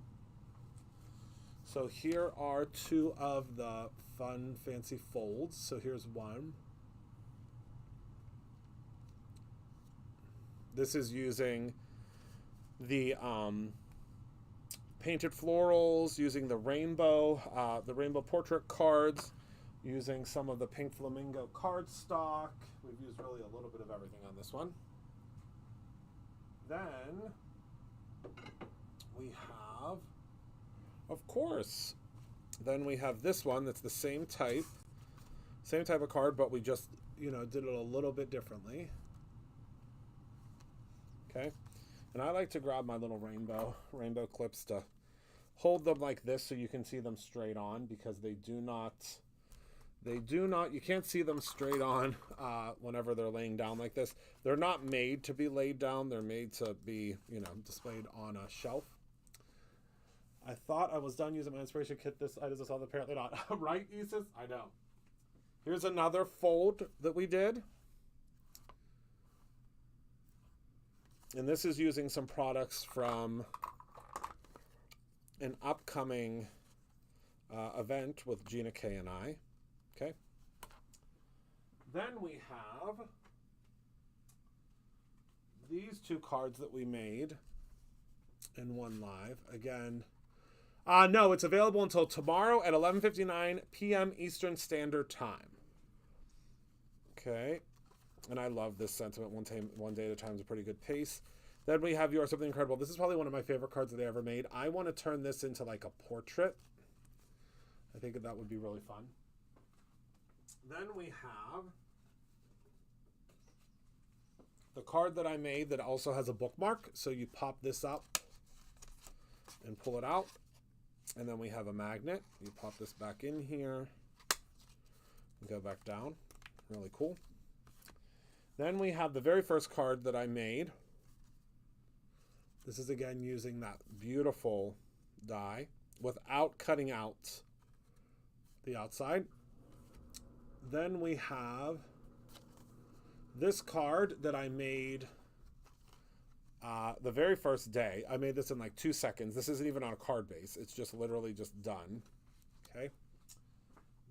So here are two of the fun, fancy folds. So here's one. This is using the painted florals, using the rainbow portrait cards, using some of the pink flamingo cardstock. We've used really a little bit of everything on this one. Then we have, of course, then we have this one that's the same type of card, but we just, did it a little bit differently. Okay, and I like to grab my little rainbow clips to hold them like this so you can see them straight on, because they do not, you can't see them straight on whenever they're laying down like this. They're not made to be laid down. They're made to be, displayed on a shelf. I thought I was done using my inspiration kit. I just saw apparently not. Right, Isis? I know. Here's another fold that we did. And this is using some products from an upcoming event with Gina K and I. Okay. Then we have these two cards that we made in one live. Again, no, it's available until tomorrow at 11:59 p.m. Eastern Standard Time. Okay. And I love this sentiment. One day at a time is a pretty good pace. Then we have Yours Something Incredible. This is probably one of my favorite cards that they ever made. I want to turn this into like a portrait. I think that would be really fun. Then we have the card that I made that also has a bookmark. So you pop this up and pull it out. And then we have a magnet. You pop this back in here and go back down. Really cool. Then we have the very first card that I made. This is again using that beautiful die without cutting out the outside. Then we have this card that I made the very first day. I made this in like 2 seconds. This isn't even on a card base. It's just literally just done. Okay.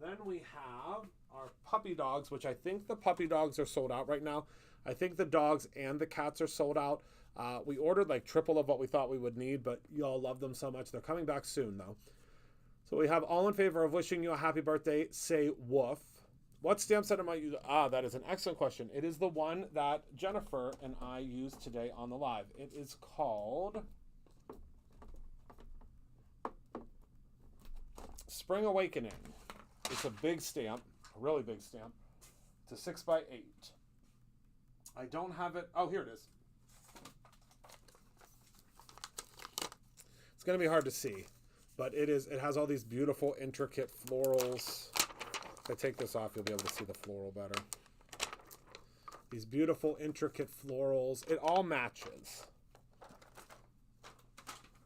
Then we have our puppy dogs, which I think the puppy dogs are sold out right now. I think the dogs and the cats are sold out. We ordered like triple of what we thought we would need, but y'all love them so much. They're coming back soon, though. So we have all in favor of wishing you a happy birthday, say woof. What stamp set am I using? That is an excellent question. It is the one that Jennifer and I used today on the live. It is called Spring Awakening. It's a big stamp, a really big stamp. It's a 6x8. I don't have it. Oh, here it is. It's going to be hard to see, but it is. It has all these beautiful, intricate florals. If I take this off, you'll be able to see the floral better. These beautiful, intricate florals. It all matches.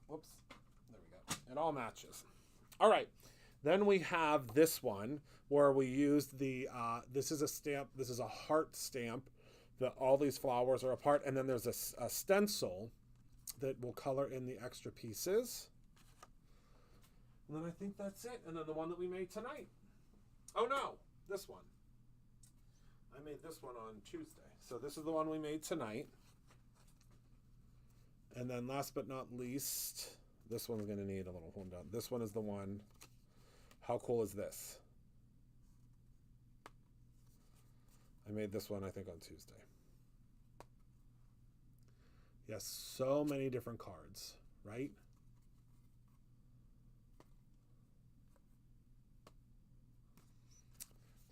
Whoops. There we go. It all matches. All right. Then we have this one where we used the, this is a stamp. This is a heart stamp that all these flowers are apart. And then there's a stencil that will color in the extra pieces. And then I think that's it. And then the one that we made tonight. Oh no, this one. I made this one on Tuesday. So this is the one we made tonight. And then last but not least, this one's going to need a little hold on. This one is the one. How cool is this? I made this one, I think, on Tuesday. Yes, so many different cards, right?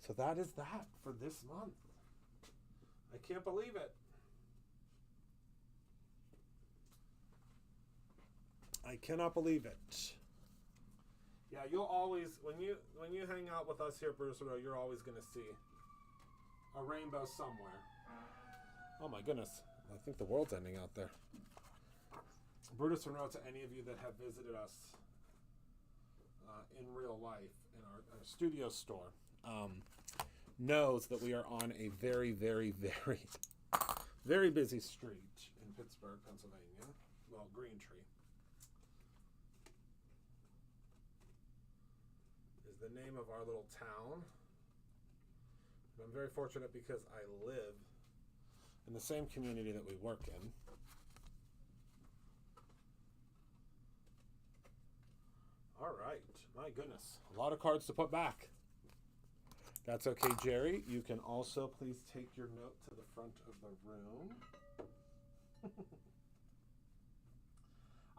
So that is that for this month. I can't believe it. I cannot believe it. Yeah, you'll always, when you hang out with us here at Bruce Road, you're always going to see a rainbow somewhere. Oh my goodness. I think the world's ending out there. Brutus Monroe, to any of you that have visited us in real life in our studio store, knows that we are on a very, very, very, very busy street in Pittsburgh, Pennsylvania. Well, Green Tree is the name of our little town. And I'm very fortunate because I live in the same community that we work in. All right, my goodness, a lot of cards to put back. That's okay, Jerry. You can also please take your note to the front of the room.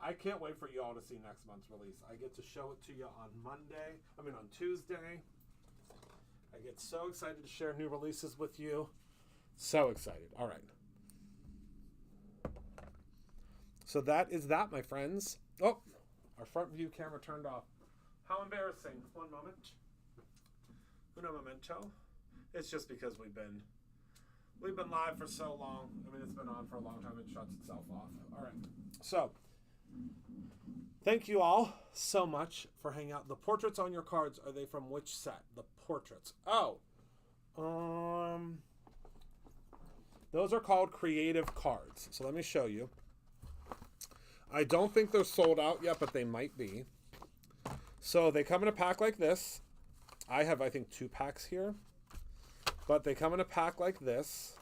I can't wait for you all to see next month's release. I get to show it to you on Tuesday. I get so excited to share new releases with you. So excited. All right. So that is that, my friends. Oh, our front view camera turned off. How embarrassing. One moment. Uno momento. It's just because we've been live for so long. I mean, it's been on for a long time. It shuts itself off. All right. So, thank you all so much for hanging out. The portraits on your cards, are they from which set? The portraits. Oh. Those are called creative cards. So let me show you. I don't think they're sold out yet, but they might be. So they come in a pack like this. I have, I think, 2 packs here. But they come in a pack like this.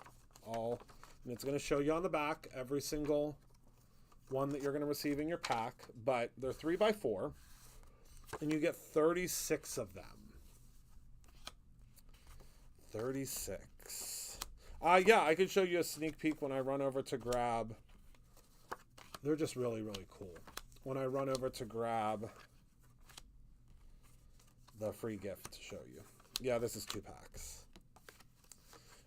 And it's going to show you on the back every single one that you're going to receive in your pack. But they're 3x4. And you get 36 of them. 36. Yeah, I can show you a sneak peek when I run over to grab. They're just really, really cool. When I run over to grab the free gift to show you. Yeah, this is 2 packs.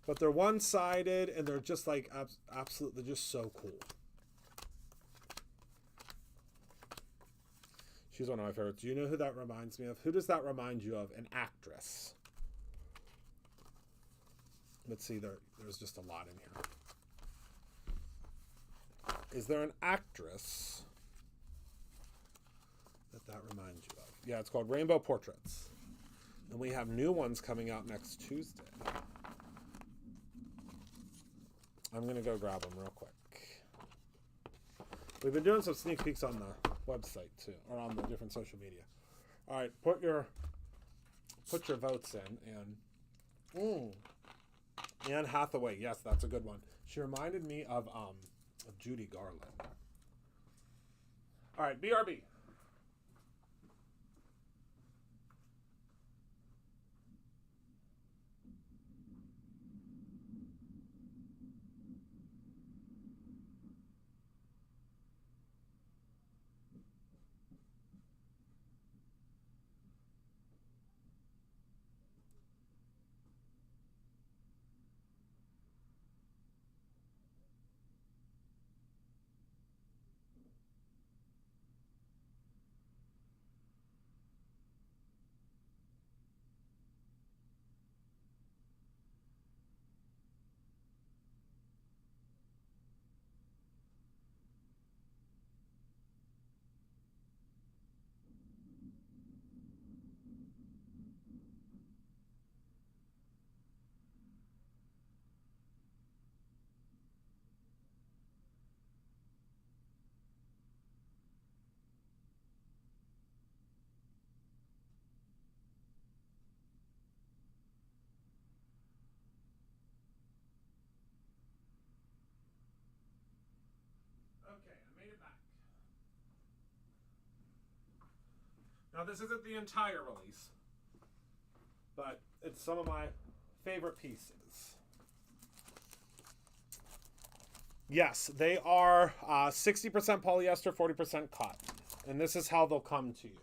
But they're one-sided, and they're just like absolutely just so cool. She's one of my favorites. Do you know who that reminds me of? Who does that remind you of? An actress. Let's see, there's just a lot in here. Is there an actress that reminds you of? Yeah, it's called Rainbow Portraits. And we have new ones coming out next Tuesday. I'm going to go grab them real quick. We've been doing some sneak peeks on the website too, or on the different social media. All right, put your votes in. And Anne Hathaway, yes, that's a good one. She reminded me of Judy Garland. All right, BRB. Okay, I made it back. Now this isn't the entire release, but it's some of my favorite pieces. Yes, they are 60% polyester, 40% cotton. And this is how they'll come to you.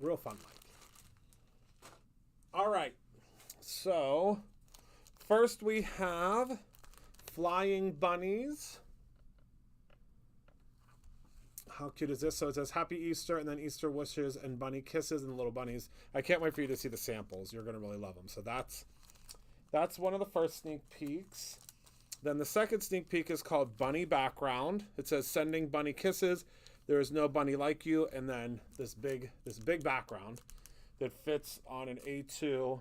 Real fun, Mike. All right, so first we have Flying Bunnies. How cute is this? So it says Happy Easter and then Easter wishes and bunny kisses and little bunnies. I can't wait for you to see the samples. You're going to really love them. So that's one of the first sneak peeks. Then the second sneak peek is called Bunny Background. It says sending bunny kisses. There is no bunny like you. And then this big background that fits on an A2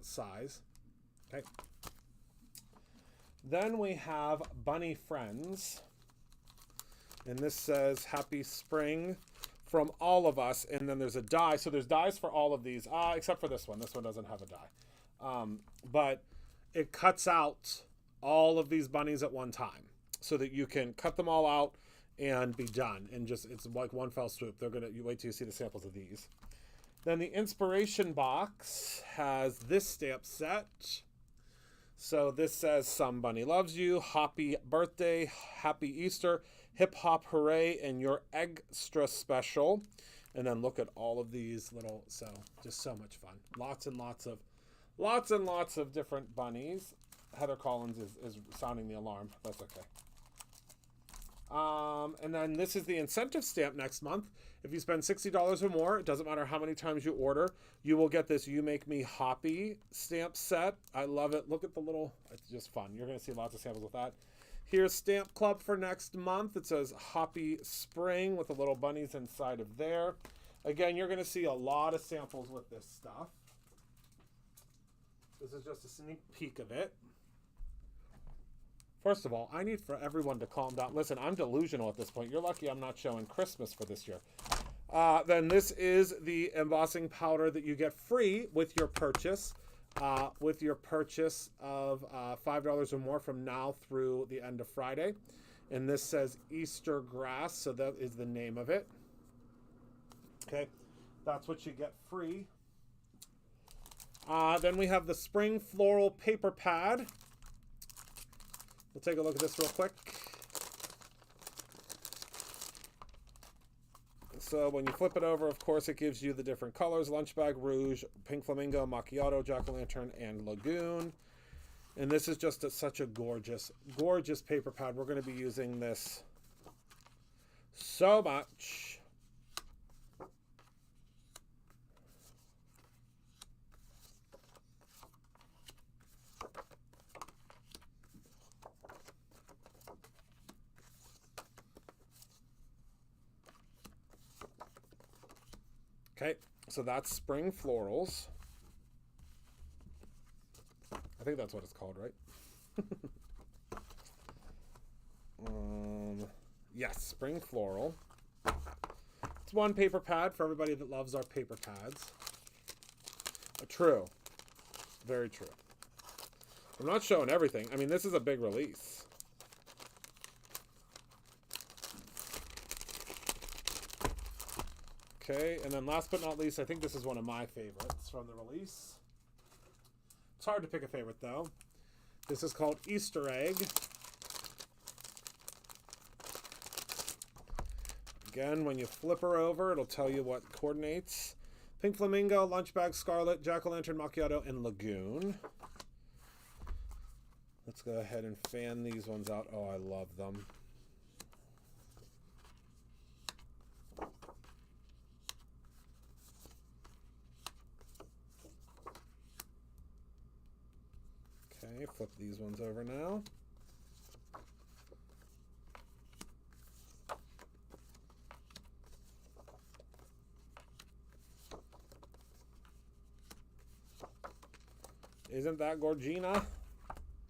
size. Okay. Then we have Bunny Friends. And this says Happy Spring from all of us. And then there's a die. So there's dies for all of these, except for this one. This one doesn't have a die. But it cuts out all of these bunnies at one time so that you can cut them all out and be done. And just, it's like one fell swoop. You wait till you see the samples of these. Then the inspiration box has this stamp set. So this says Some Bunny Loves You, Happy Birthday, Happy Easter, Hip Hop Hooray, and Your Extra Special. And then look at all of these little, so just so much fun. Lots and lots of different bunnies. Heather Collins is sounding the alarm. That's okay. And then this is the incentive stamp next month. If you spend $60 or more, it doesn't matter how many times you order, you will get this You Make Me Hoppy stamp set. I love it. Look at the little, it's just fun. You're going to see lots of samples with that. Here's Stamp Club for next month. It says Happy Spring with the little bunnies inside of there. Again, you're going to see a lot of samples with this stuff. This is just a sneak peek of it. First of all, I need for everyone to calm down. Listen, I'm delusional at this point. You're lucky I'm not showing Christmas for this year. Then this is the embossing powder that you get free with your purchase. With your purchase of $5 or more from now through the end of Friday. And this says Easter grass, so that is the name of it. Okay, that's what you get free. Then we have the spring floral paper pad. We'll take a look at this real quick. So when you flip it over, of course, it gives you the different colors: Lunch Bag, Rouge, Pink Flamingo, Macchiato, Jack-o'-lantern, and Lagoon. And this is just such a gorgeous, gorgeous paper pad. We're going to be using this so much. Okay, so that's Spring Florals. I think that's what it's called, right? Yes, Spring Floral. It's one paper pad for everybody that loves our paper pads. True. Very true. I'm not showing everything. I mean, this is a big release. Okay, and then last but not least, I think this is one of my favorites from the release. It's hard to pick a favorite, though. This is called Easter Egg. Again, when you flip her over, it'll tell you what coordinates. Pink Flamingo, Lunch Bag, Scarlet, Jack-o'-lantern, Macchiato, and Lagoon. Let's go ahead and fan these ones out. Oh, I love them. Okay, flip these ones over now. Isn't that Gorgina?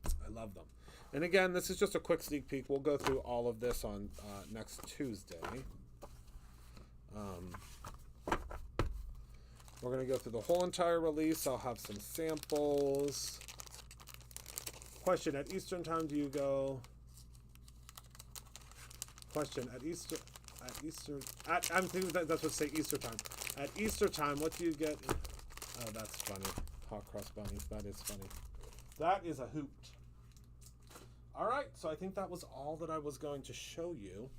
I love them. And again, this is just a quick sneak peek. We'll go through all of this on next Tuesday. We're going to go through the whole entire release. I'll have some samples. Question, at Eastern time do you go? Question, I'm thinking that's what say Easter time. At Easter time, what do you get? Oh, that's funny. Hot cross bunnies. That is funny. That is a hoot. All right, so I think that was all that I was going to show you.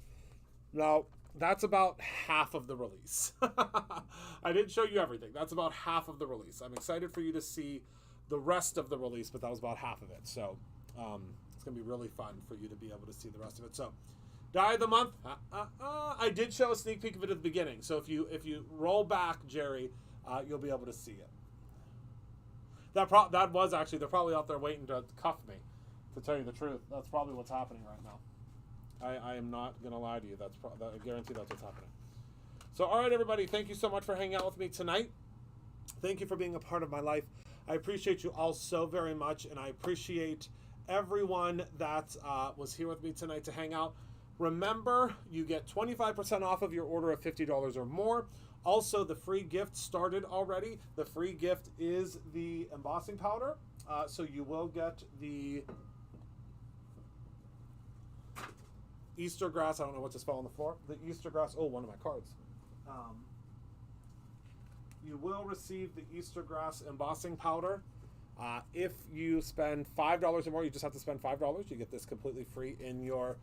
Now, that's about half of the release. I didn't show you everything. That's about half of the release. I'm excited for you to see the rest of the release, but that was about half of it. So it's going to be really fun for you to be able to see the rest of it. So Die of the Month. I did show a sneak peek of it at the beginning. So if you roll back, Jerry, you'll be able to see it. That was actually, they're probably out there waiting to cuff me, to tell you the truth. That's probably what's happening right now. I am not going to lie to you. I guarantee that's what's happening. So, all right, everybody, thank you so much for hanging out with me tonight. Thank you for being a part of my life. I appreciate you all so very much, and I appreciate everyone that was here with me tonight to hang out. Remember, you get 25% off of your order of $50 or more. Also, the free gift started already. The free gift is the embossing powder. So you will get the Easter grass. I don't know what to spell on the floor. The Easter grass. Oh, one of my cards. You will receive the Easter grass embossing powder. If you spend $5 or more, you just have to spend $5. You get this completely free in your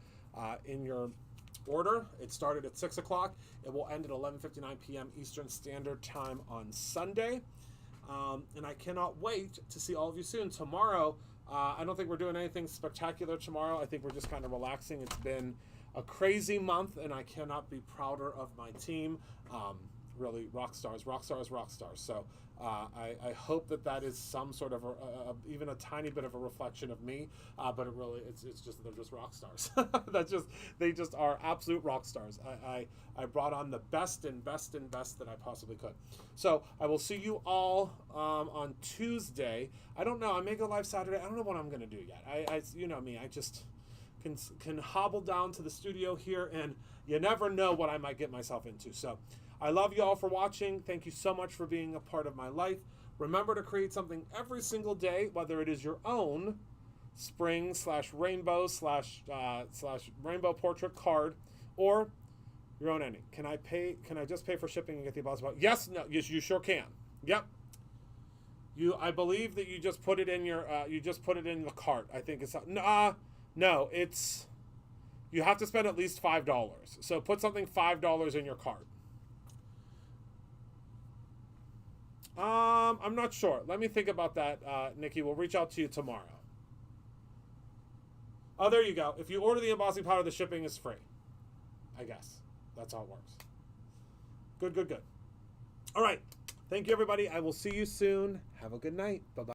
order. It started at 6 o'clock. It will end at 11:59 p.m. Eastern Standard Time on Sunday. And I cannot wait to see all of you soon. Tomorrow, I don't think we're doing anything spectacular tomorrow. I think we're just kind of relaxing. It's been a crazy month, and I cannot be prouder of my team. really rock stars. So I hope that is some sort of even a tiny bit of a reflection of me, but it's just they're just rock stars. They just are absolute rock stars. I brought on the best that I possibly could. So I will see you all on Tuesday. I don't know. I may go live Saturday. I don't know what I'm gonna do yet. I you know me. I just can hobble down to the studio here, and you never know what I might get myself into. So I love you all for watching. Thank you so much for being a part of my life. Remember to create something every single day, whether it is your own spring /rainbow /rainbow portrait card or your own ending. Can I just pay for shipping and get the Boss About? Yes, no, yes, you sure can. Yep. I believe that you just put it in your the cart. I think it's no, it's you have to spend at least $5. So put something $5 in your cart. I'm not sure. Let me think about that, Nikki. We'll reach out to you tomorrow. Oh, there you go. If you order the embossing powder, the shipping is free. I guess. That's how it works. Good. All right. Thank you, everybody. I will see you soon. Have a good night. Bye-bye.